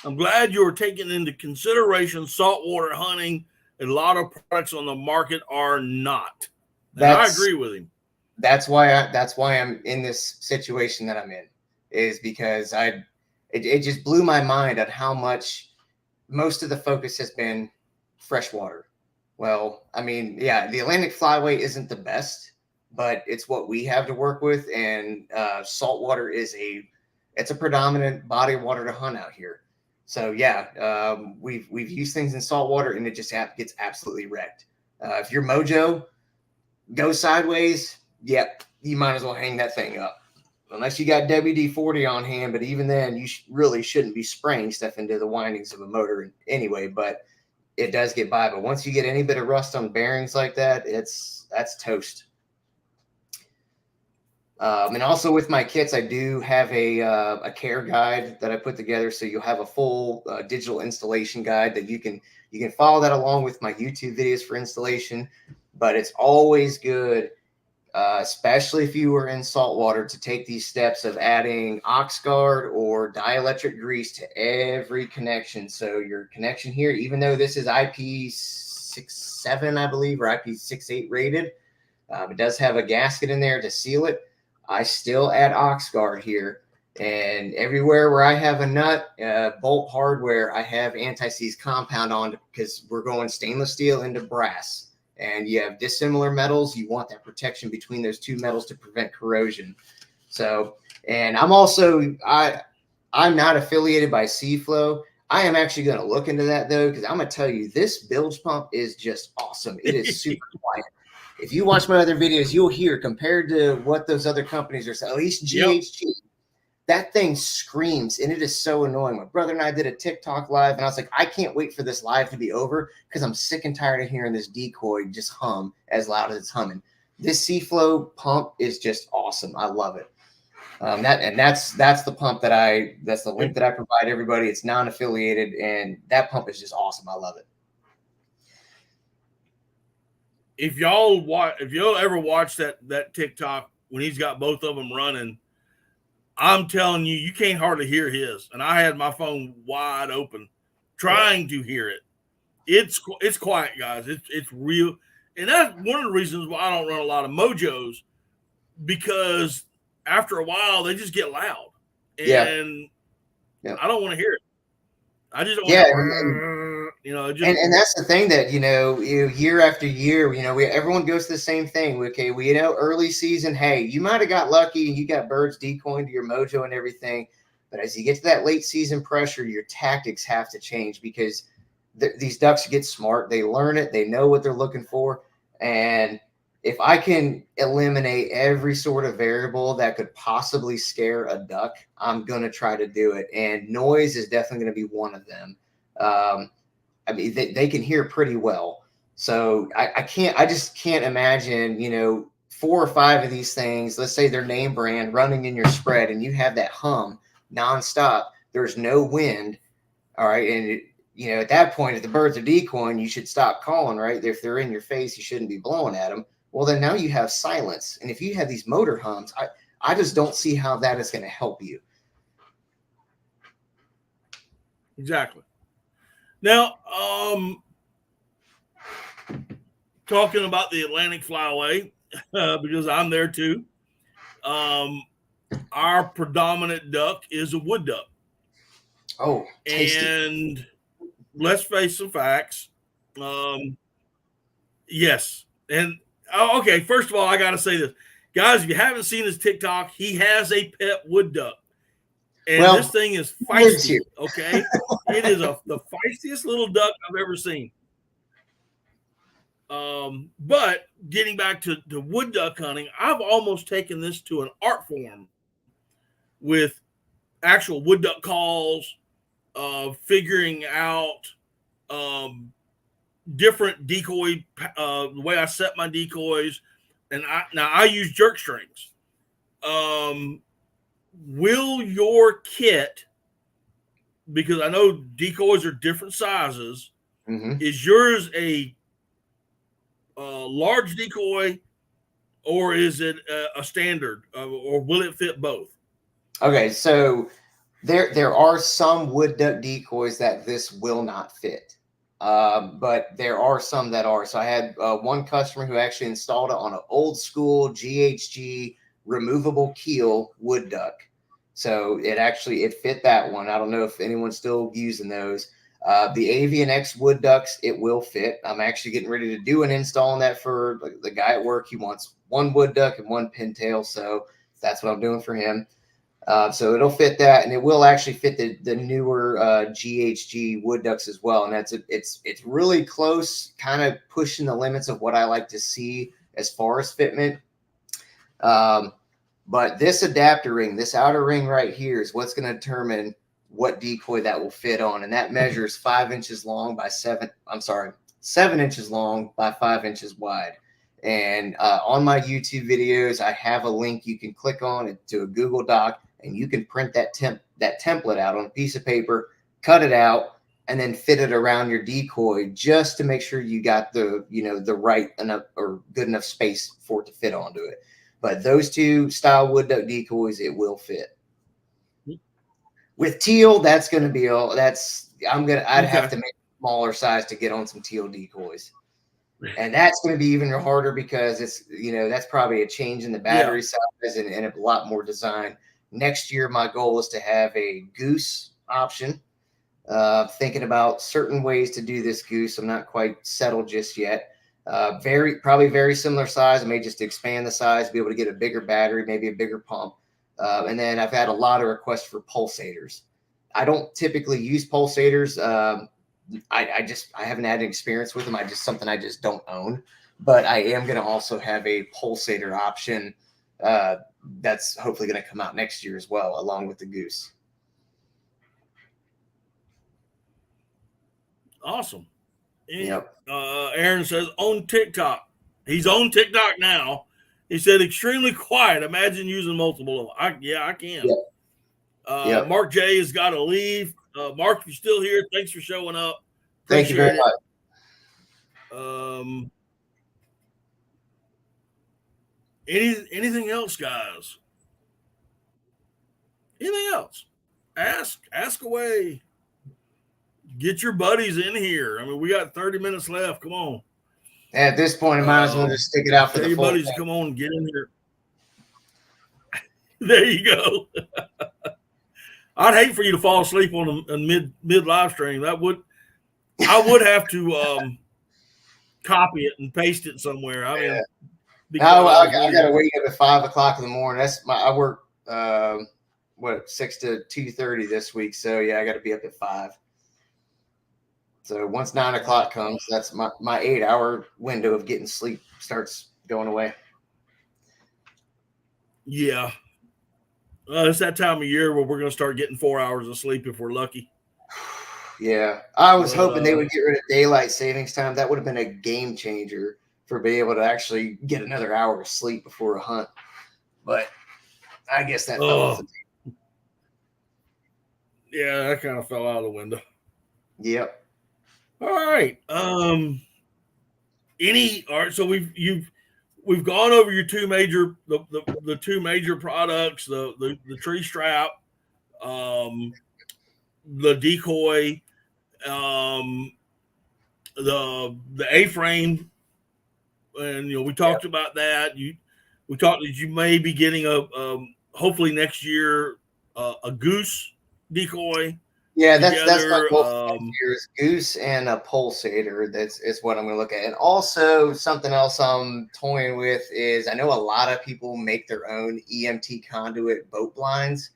I'm glad you are taking into consideration saltwater hunting. A lot of products on the market are not. And I agree with him. That's why I'm in this situation that I'm in, is because it just blew my mind at how much most of the focus has been freshwater. Well, I mean, yeah, the Atlantic flyway isn't the best, but it's what we have to work with. And saltwater it's a predominant body of water to hunt out here. So yeah, we've used things in saltwater, and it just gets absolutely wrecked. If your mojo goes sideways, yep, you might as well hang that thing up. Unless you got WD-40 on hand, but even then, you really shouldn't be spraying stuff into the windings of a motor anyway. But it does get by. But once you get any bit of rust on bearings like that, that's toast. And also with my kits, I do have a care guide that I put together. So you'll have a full digital installation guide that you can follow that along with my YouTube videos for installation. But it's always good, especially if you were in saltwater, to take these steps of adding Oxguard or dielectric grease to every connection. So your connection here, even though this is IP67, I believe, or IP68 rated, it does have a gasket in there to seal it. I still add Oxguard here And everywhere where I have a nut, bolt hardware, I have anti-seize compound on because we're going stainless steel into brass. And you have dissimilar metals. You want that protection between those two metals to prevent corrosion. So, and I'm not affiliated by C-Flow. I am actually going to look into that though, because I'm going to tell you, this bilge pump is just awesome. It is super quiet. If you watch my other videos, you'll hear compared to what those other companies are saying, at least GHG, that thing screams, and it is so annoying. My brother and I did a TikTok live, and I was like, I can't wait for this live to be over because I'm sick and tired of hearing this Decoy just hum as loud as it's humming. This C-Flow pump is just awesome. I love it. That's the pump that's the link that I provide everybody. It's non-affiliated, and that pump is just awesome. I love it. If y'all ever watch that TikTok when he's got both of them running, I'm telling you, you can't hardly hear his. And I had my phone wide open, trying to hear it. It's quiet, guys. It's real, and that's one of the reasons why I don't run a lot of Mojos, because after a while they just get loud, and I don't want to hear it. I just don't. And that's the thing that year after year, everyone goes to the same thing. Okay, early season, hey, you might have got lucky and you got birds decoying to your Mojo and everything, but as you get to that late season pressure, your tactics have to change because these ducks get smart. They learn it. They know what they're looking for, and if I can eliminate every sort of variable that could possibly scare a duck, I'm going to try to do it. And noise is definitely going to be one of them. I mean, they can hear pretty well. So I just can't imagine, 4 or 5 of these things, let's say they're name brand, running in your spread, and you have that hum nonstop. There's no wind. All right. And at that point, if the birds are decoying, you should stop calling, right? If they're in your face, you shouldn't be blowing at them. Well, then now you have silence. And if you have these motor hums, I just don't see how that is going to help you. Exactly. Now, talking about the Atlantic flyway, because I'm there too. Our predominant duck is a wood duck. Oh, tasty. And let's face some facts. Yes. And okay, first of all, I got to say this. Guys, if you haven't seen his TikTok, he has a pet wood duck. And this thing is feisty, okay? It is the feistiest little duck I've ever seen. But getting back to wood duck hunting, I've almost taken this to an art form with actual wood duck calls, figuring out different decoy, the way I set my decoys, and I use jerk strings. Will your kit, because I know decoys are different sizes, is yours a large decoy, or is it a standard, or will it fit both? Okay, so there are some wood duck decoys that this will not fit. But there are some that are. So I had one customer who actually installed it on an old school GHG removable keel wood duck. So it fit that one. I don't know if anyone's still using those. The Avian X wood ducks, it will fit. I'm actually getting ready to do an install on that for the guy at work. He wants one wood duck and one pintail. So that's what I'm doing for him. So it'll fit that, and it will actually fit the newer GHG wood ducks as well. And it's really close, kind of pushing the limits of what I like to see as far as fitment. But this adapter ring, this outer ring right here, is what's going to determine what decoy that will fit on, and that measures 5 inches long by 7 inches long by 5 inches wide. And on my YouTube videos, I have a link you can click on it to a Google Doc, and you can print that template out on a piece of paper, cut it out, and then fit it around your decoy just to make sure you got the right enough or good enough space for it to fit onto it. But those two style wood duck decoys, it will fit. With teal, that's going to be I'd have to make a smaller size to get on some teal decoys. And that's going to be even harder because it's, that's probably a change in the battery size and a lot more design. Next year, my goal is to have a goose option. Thinking about certain ways to do this goose. I'm not quite settled just yet. Probably very similar size. I may just expand the size, be able to get a bigger battery, maybe a bigger pump. And then I've had a lot of requests for pulsators. I don't typically use pulsators. I haven't had an experience with them. Something I just don't own. But I am going to also have a pulsator option that's hopefully going to come out next year as well, along with the goose. Awesome. Yep. Aaron says on TikTok. He's on TikTok now. He said extremely quiet. Imagine using multiple. I can. Yep. Mark J has got to leave. Mark, you're still here. Thanks for showing up. Thank you very much. Anything else, guys? Anything else? Ask away. Get your buddies in here. I mean, we got 30 minutes left. Come on. At this point, I might as well just stick it out for the your full buddies. thing. Come on, get in here. There you go. I'd hate for you to fall asleep on a mid live stream. I would have to copy it and paste it somewhere. I mean, I got to wake up at 5 o'clock in the morning. I work 6 to 2:30 this week, so yeah, I got to be up at 5. So once 9 o'clock comes, that's my 8-hour window of getting sleep starts going away. Yeah. It's that time of year where we're going to start getting 4 hours of sleep if we're lucky. Yeah. I was hoping they would get rid of daylight savings time. That would have been a game changer for being able to actually get another hour of sleep before a hunt. But I guess that fell off the table. Yeah, that kind of fell out of the window. Yep. All right. All right. So we've gone over your two major the two major products, the tree strap, the decoy, the A-frame, and we talked about that. We talked that you may be getting hopefully next year a goose decoy. Yeah, that's my goal here is goose and a pulsator. That's what I'm going to look at. And also something else I'm toying with is I know a lot of people make their own EMT conduit boat blinds,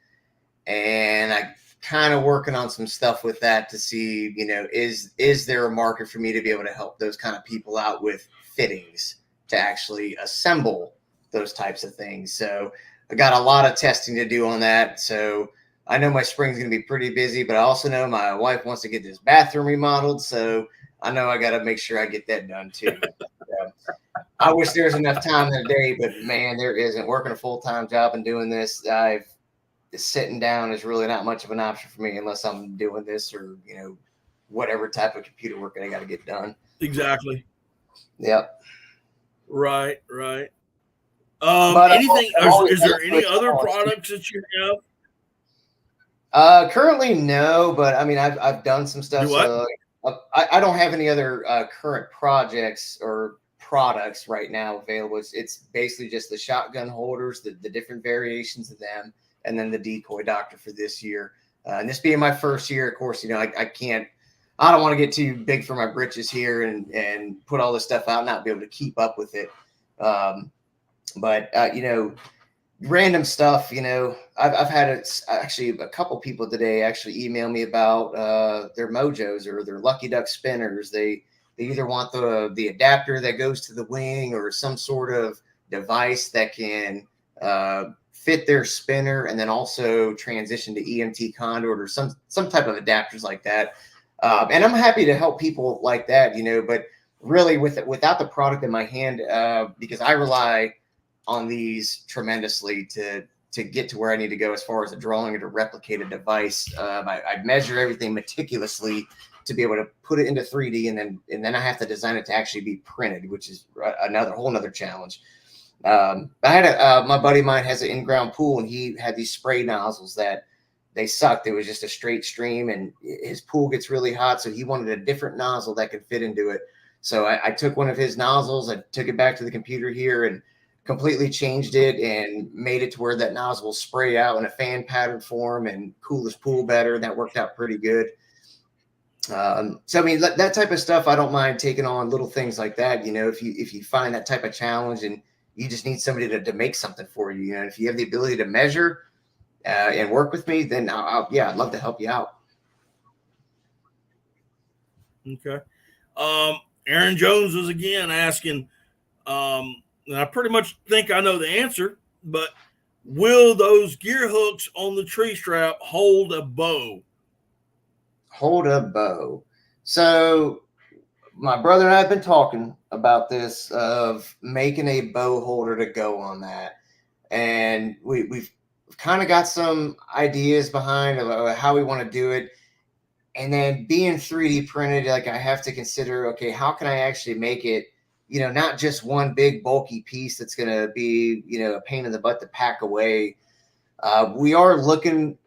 and I kind of working on some stuff with that to see, is there a market for me to be able to help those kind of people out with fittings to actually assemble those types of things. So I got a lot of testing to do on that. So I know my spring's going to be pretty busy, but I also know my wife wants to get this bathroom remodeled. So I know I got to make sure I get that done too. I wish there was enough time in the day, but man, there isn't. Working a full-time job and doing this, sitting down is really not much of an option for me unless I'm doing this or, whatever type of computer work that I got to get done. Exactly. Yep. Right. Anything? Is there any other products that you have? Currently, no, but I mean, I've done some stuff. So I don't have any other current projects or products right now available. It's basically just the shotgun holders, the different variations of them, and then the decoy doctor for this year. And this being my first year, of course, I don't want to get too big for my britches here and put all this stuff out and not be able to keep up with it. But random stuff, I've had actually a couple people today actually email me about their mojos or their Lucky Duck spinners. They either want the adapter that goes to the wing or some sort of device that can fit their spinner and then also transition to EMT conduit or some type of adapters like that. And I'm happy to help people like that, but really without the product in my hand, because I rely on these tremendously to get to where I need to go as far as a drawing or to replicate a device. I measure everything meticulously to be able to put it into 3D, and then I have to design it to actually be printed, which is whole nother challenge. I had my buddy of mine has an in-ground pool, and he had these spray nozzles that they sucked. It was just a straight stream, and his pool gets really hot, so he wanted a different nozzle that could fit into it. So I took one of his nozzles, I took it back to the computer here and completely changed it and made it to where that nozzle will spray out in a fan pattern form and cool his pool better. And that worked out pretty good. So I mean, that type of stuff, I don't mind taking on little things like that. If you find that type of challenge and you just need somebody to make something for you, if you have the ability to measure and work with me, then I'd love to help you out. Okay. Aaron Jones is again asking, and I pretty much think I know the answer, but will those gear hooks on the tree strap hold a bow? Hold a bow. So my brother and I have been talking about this of making a bow holder to go on that. And we've kind of got some ideas behind of how we want to do it. And then being 3D printed, like I have to consider, okay, how can I actually make it, not just one big bulky piece that's going to be, a pain in the butt to pack away. We are looking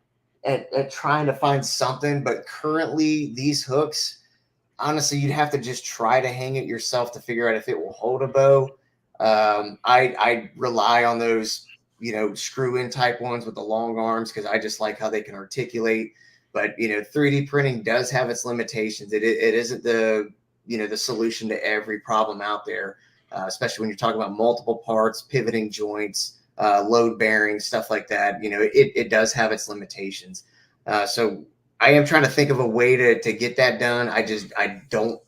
at trying to find something, but currently these hooks, honestly, you'd have to just try to hang it yourself to figure out if it will hold a bow. I rely on those, screw in type ones with the long arms because I just like how they can articulate. But 3D printing does have its limitations. It isn't the solution to every problem out there, especially when you're talking about multiple parts, pivoting joints, load bearing, stuff like that. It does have its limitations. So I am trying to think of a way to get that done. I don't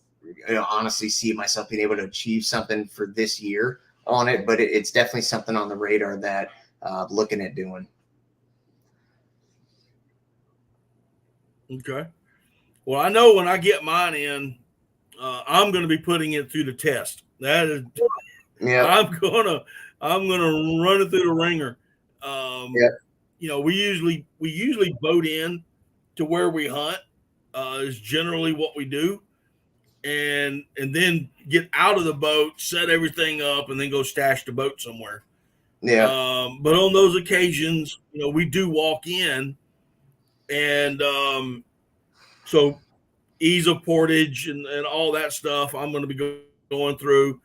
honestly see myself being able to achieve something for this year on it, but it's definitely something on the radar that looking at doing. Okay. Well, I know when I get mine in, I'm going to be putting it through the test. That is, yeah. I'm gonna run it through the ringer. We usually boat in to where we hunt is generally what we do, and then get out of the boat, set everything up, and then go stash the boat somewhere. Yeah. But on those occasions, we do walk in, and so ease of portage and all that stuff I'm going to be going through.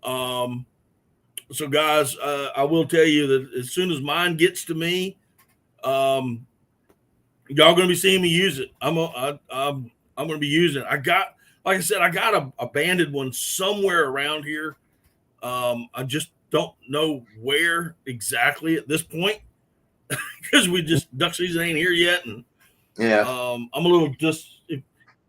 So guys, I will tell you that as soon as mine gets to me, y'all going to be seeing me use it. I'm going to be using it. Like I said, I got a banded one somewhere around here. I just don't know where exactly at this point because duck season ain't here yet. And I'm a little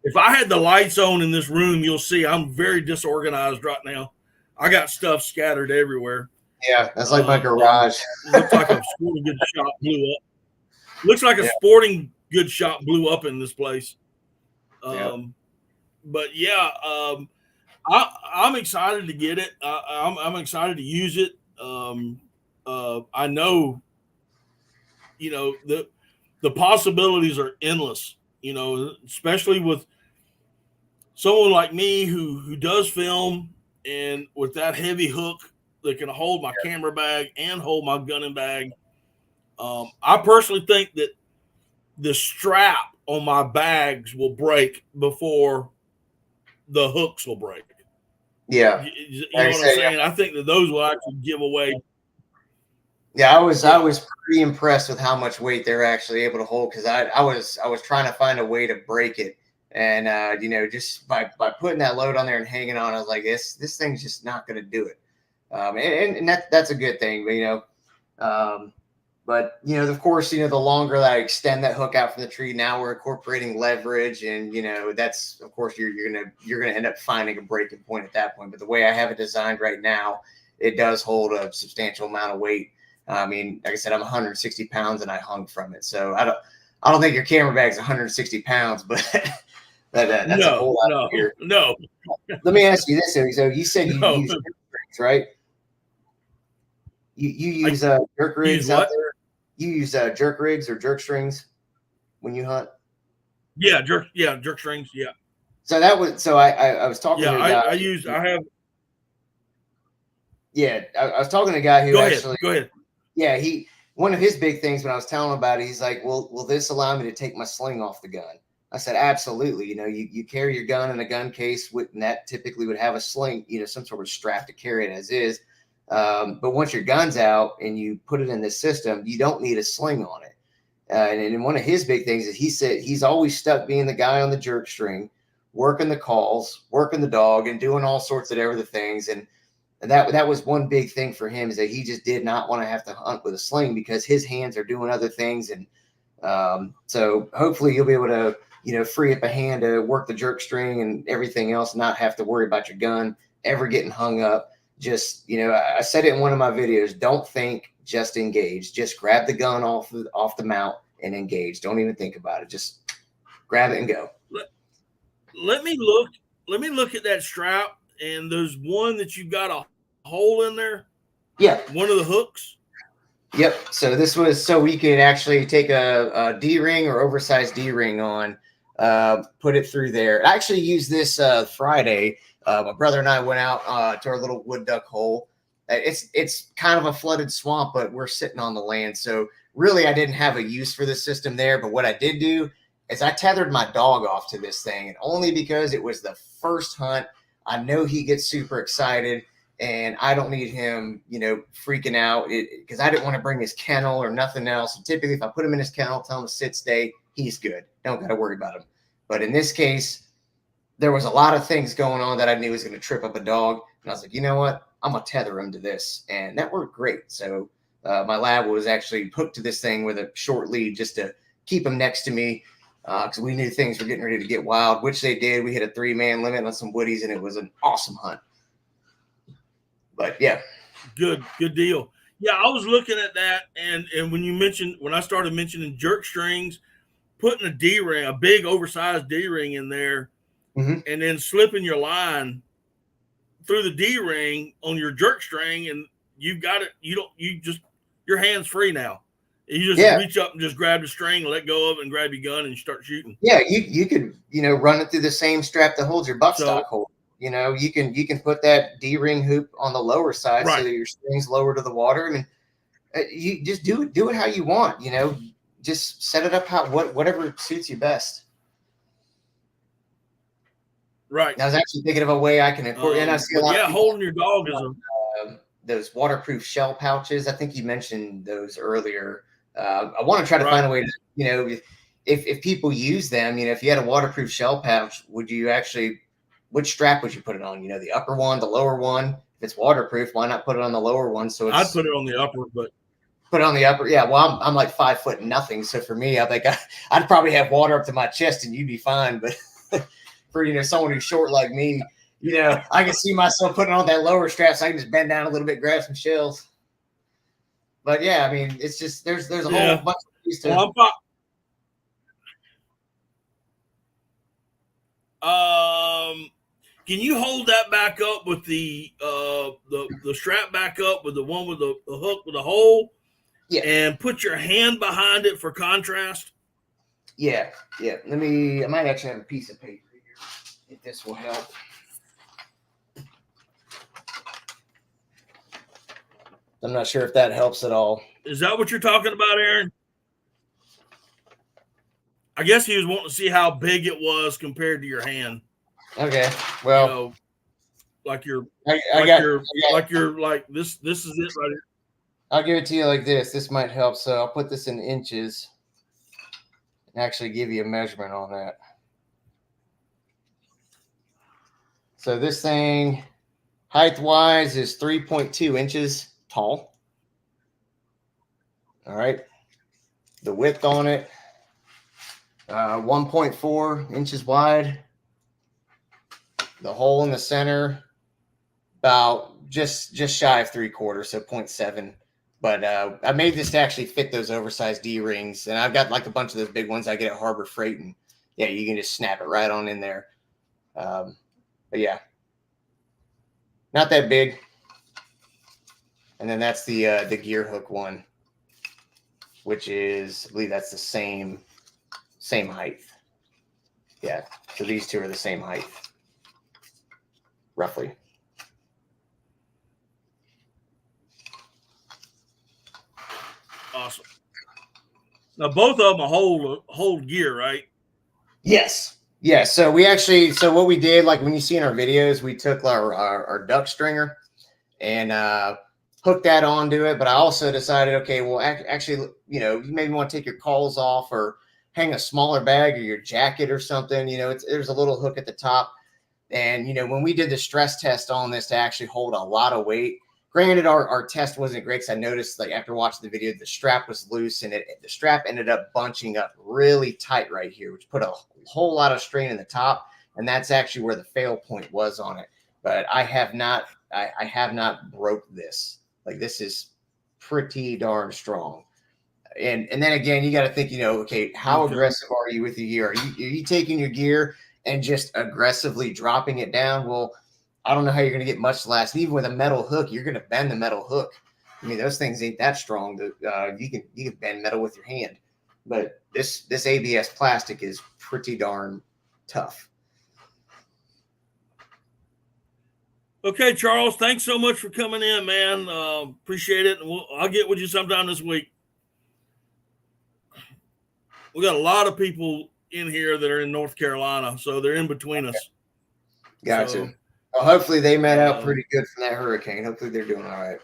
if I had the lights on in this room, you'll see I'm very disorganized right now. I got stuff scattered everywhere. Yeah, that's like my garage. Looks like a sporting good shop blew up. Looks like a sporting good shop blew up in this place. But yeah, I'm excited to get it. I'm excited to use it. I know, the possibilities are endless. Especially with someone like me who does film, and with that heavy hook that can hold my camera bag and hold my gunning bag. I personally think that the strap on my bags will break before the hooks will break. Yeah. You know what I'm saying? Yeah. I think that those will actually give away. Yeah, I was pretty impressed with how much weight they're actually able to hold, because I was trying to find a way to break it. And just by putting that load on there and hanging on, I was like, this thing's just not going to do it. And that's a good thing, but of course, the longer that I extend that hook out from the tree, now we're incorporating leverage, and that's, of course, you're gonna end up finding a breaking point at that point. But the way I have it designed right now, it does hold a substantial amount of weight. I mean, like I said, I'm 160 pounds and I hung from it, so I don't think your camera bag's 160 pounds, but that's a whole lot here. No. Let me ask you this. So you said you use jerk rigs, right? You use jerk rigs out there? You use jerk rigs or jerk strings when you hunt? Yeah, jerk strings. Yeah. So I was talking to a guy. I was talking to a guy who Go ahead. Yeah, one of his big things when I was telling him about it, he's like, well, will this allow me to take my sling off the gun? I said, absolutely. You carry your gun in a gun case, and that typically would have a sling, some sort of strap to carry it as is. But once your gun's out and you put it in this system, you don't need a sling on it. And one of his big things is he said he's always stuck being the guy on the jerk string, working the calls, working the dog, and doing all sorts of other things. And that was one big thing for him, is that he just did not want to have to hunt with a sling because his hands are doing other things. And so hopefully you'll be able to, free up a hand to work the jerk string and everything else, not have to worry about your gun ever getting hung up. Just, I said it in one of my videos, don't think, just engage. Just grab the gun off the mount and engage. Don't even think about it. Just grab it and go. Let me look at that strap, and there's one that you got a hole in there. Yeah. One of the hooks. Yep. So this was so we could actually take a D-ring or oversized D-ring on, put it through there. I actually used this Friday. My brother and I went out to our little wood duck hole. It's kind of a flooded swamp, but we're sitting on the land. So really, I didn't have a use for this system there. But what I did do is I tethered my dog off to this thing, and only because it was the first hunt. I know he gets super excited, and I don't need him, freaking out, because I didn't want to bring his kennel or nothing else. And typically, if I put him in his kennel, tell him to sit, stay, he's good. Don't got to worry about him. But in this case, there was a lot of things going on that I knew was going to trip up a dog. And I was like, you know what? I'm going to tether him to this. And that worked great. So my lab was actually hooked to this thing with a short lead just to keep him next to me, because we knew things were getting ready to get wild, which they did. We hit a 3-man limit on some woodies, and it was an awesome hunt. But yeah. Good deal. Yeah, I was looking at that, and when I started mentioning jerk strings, putting a D-ring, a big oversized D-ring in there, mm-hmm. and then slipping your line through the D-ring on your jerk string, and you've got it. Your hand's free now. You just reach up and just grab the string and let go of it and grab your gun and start shooting. Yeah, you could run it through the same strap that holds your buckstock hold. You can put that D-ring hoop on the lower side, right, so that your string's lower to the water. I mean, you just do it how you want. Just set it up whatever suits you best. Right. I was actually thinking of a way I can incorporate. And I see a lot. Yeah, holding your dog is those waterproof shell pouches. I think you mentioned those earlier. I want to try to find a way to, if people use them, if you had a waterproof shell pouch, which strap would you put it on? The upper one, the lower one. If it's waterproof, why not put it on the lower one? So I'd put it on the upper, but put it on the upper. Yeah. Well, I'm like 5'0". So for me, I think I'd probably have water up to my chest and you'd be fine. But for, someone who's short like me, I can see myself putting on that lower strap so I can just bend down a little bit, grab some shells. But yeah, I mean, it's just, there's a whole bunch of things to. Can you hold that back up with the strap back up with the one with the hook with the hole? Yeah. And put your hand behind it for contrast? Yeah. Yeah. I might actually have a piece of paper here if this will help. I'm not sure if that helps at all. Is that what you're talking about, Aaron? I guess he was wanting to see how big it was compared to your hand. Okay. Well, like this is it right here. I'll give it to you like this. This might help. So I'll put this in inches and actually give you a measurement on that. So this thing, height-wise, is 3.2 inches tall. All right. The width on it, 1.4 inches wide. The hole in the center, about just shy of 3/4, so 0.7. But I made this to actually fit those oversized D-rings, and I've got like a bunch of those big ones I get at Harbor Freight, and yeah, you can just snap it right on in there. But yeah, not that big. And then that's the gear hook one, which is, I believe that's the same height. Yeah, so these two are the same height, roughly. Awesome. Now both of them hold gear, right? Yes. Yeah. So what we did, like when you see in our videos, we took our duck stringer and hook that onto it. But I also decided, okay, well, actually, you know, you maybe want to take your calls off or hang a smaller bag or your jacket or something. You know, there's a little hook at the top. And, you know, when we did the stress test on this to actually hold a lot of weight, granted, our test wasn't great because I noticed, like, after watching the video, the strap was loose and the strap ended up bunching up really tight right here, which put a whole lot of strain in the top. And that's actually where the fail point was on it. But I have not broke this. Like, this is pretty darn strong. And then again, you got to think, you know, okay, how aggressive are you with your gear? Are you taking your gear and just aggressively dropping it down? Well, I don't know how you're going to get much last. Even with a metal hook, you're going to bend the metal hook. I mean, those things ain't that strong. You can bend metal with your hand, but this ABS plastic is pretty darn tough. Okay, Charles, thanks so much for coming in, man. Appreciate it. I'll get with you sometime this week. We got a lot of people in here that are in North Carolina, so they're in between us. Gotcha. So, well, hopefully they met out pretty good from that hurricane. Hopefully they're doing all right.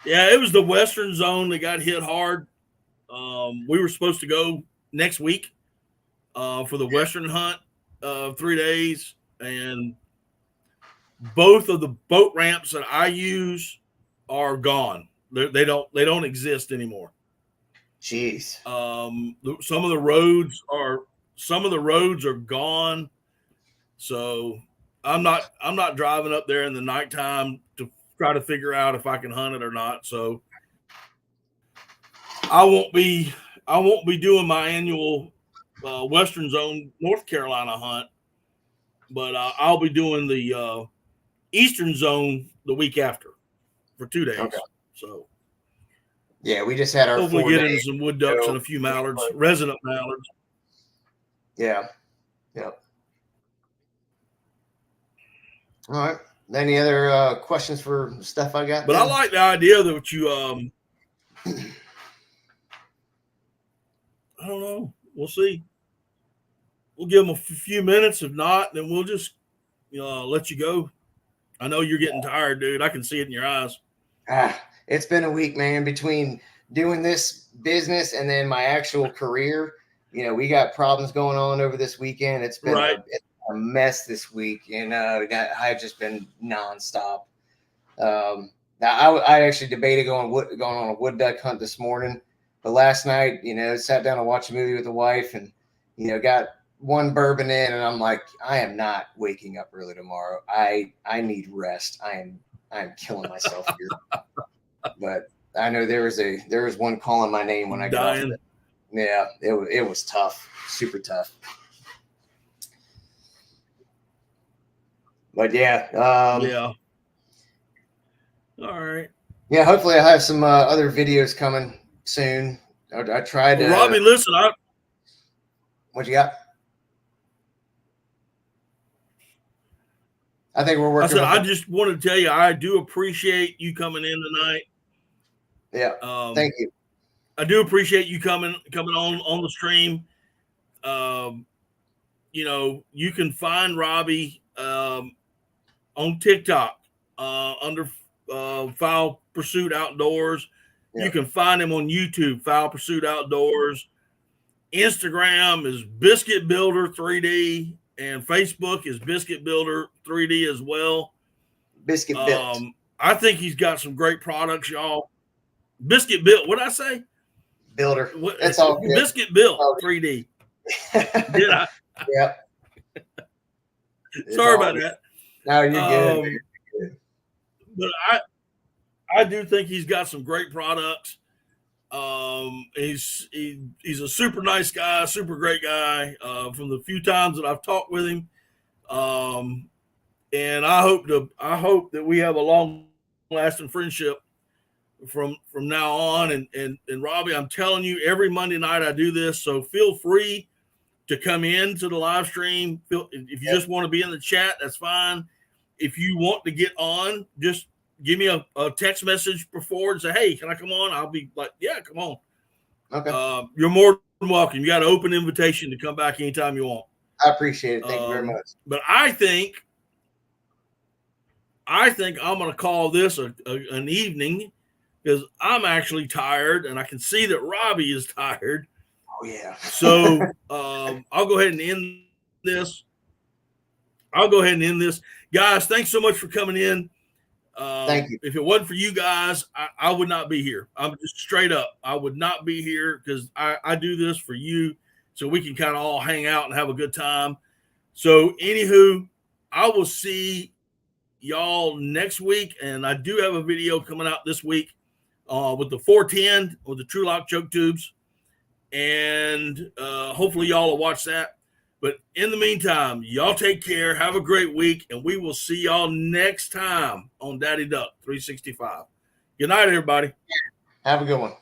Yeah, it was the western zone that got hit hard. We were supposed to go next week for the western hunt, 3 days, and both of the boat ramps that I use are gone. They don't exist anymore. Jeez. Some of the roads are gone. So I'm not driving up there in the nighttime to try to figure out if I can hunt it or not. So I won't be doing my annual Western Zone North Carolina hunt, but I'll be doing the Eastern Zone the week after for 2 days. Okay. So yeah, we just had our hopefully get into some wood ducks and a few mallards, resident mallards. Yeah. Yep. All right. Any other questions for stuff I got? But then? I like the idea that you I don't know. We'll see. We'll give them a few minutes. If not, then we'll just let you go. I know you're getting tired, dude. I can see it in your eyes. It's been a week, man, between doing this business and then my actual career. You know, we got problems going on over this weekend. It's been a mess this week, and I've just been nonstop. I actually debated going on a wood duck hunt this morning, but last night, you know, sat down and watched a movie with the wife, and you know, got one bourbon in, and I'm like, I am not waking up early tomorrow. I need rest. I am killing myself here. But I know there was one calling my name when I got off of it. Yeah, it was tough, super tough. But yeah, yeah. All right. Yeah, hopefully I'll have some other videos coming soon. I tried to. Robbie, listen, what you got? I think we're working. I just want to tell you, I do appreciate you coming in tonight. Yeah, thank you. I do appreciate you coming on the stream. You know, you can find Robbie on TikTok under Foul Pursuit Outdoors. Yeah. You can find him on YouTube, Foul Pursuit Outdoors. Instagram is Biscuit Builder 3D, and Facebook is Biscuit Builder 3D as well. Biscuit Built. I think he's got some great products, y'all. Biscuit Built. What did I say? Builder. That's all good. Biscuit Built 3D. Did I? Yep. Sorry about that. No, you're good. But I do think he's got some great products. He's a super nice guy, super great guy. From the few times that I've talked with him, and I hope that we have a long lasting friendship from now on. And Robbie, I'm telling you, every Monday night I do this, so feel free to come in to the live stream. If you just want to be in the chat, that's fine. If you want to get on, just give me a text message before and say, hey, can I come on? I'll be like, yeah, come on. Okay. You're more than welcome. You got an open invitation to come back anytime you want. I appreciate it. Thank you very much. But I think I think I'm going to call this an evening because I'm actually tired, and I can see that Robbie is tired. Oh, yeah. So I'll go ahead and end this. Guys, thanks so much for coming in. Thank you. If it wasn't for you guys, I would not be here. I'm just straight up. I would not be here because I do this for you so we can kind of all hang out and have a good time. So, anywho, I will see y'all next week. And I do have a video coming out this week with the 410 with the True Lock choke tubes. And hopefully y'all will watch that. But in the meantime, y'all take care. Have a great week. And we will see y'all next time on Daddy Duck 365. Good night, everybody. Have a good one.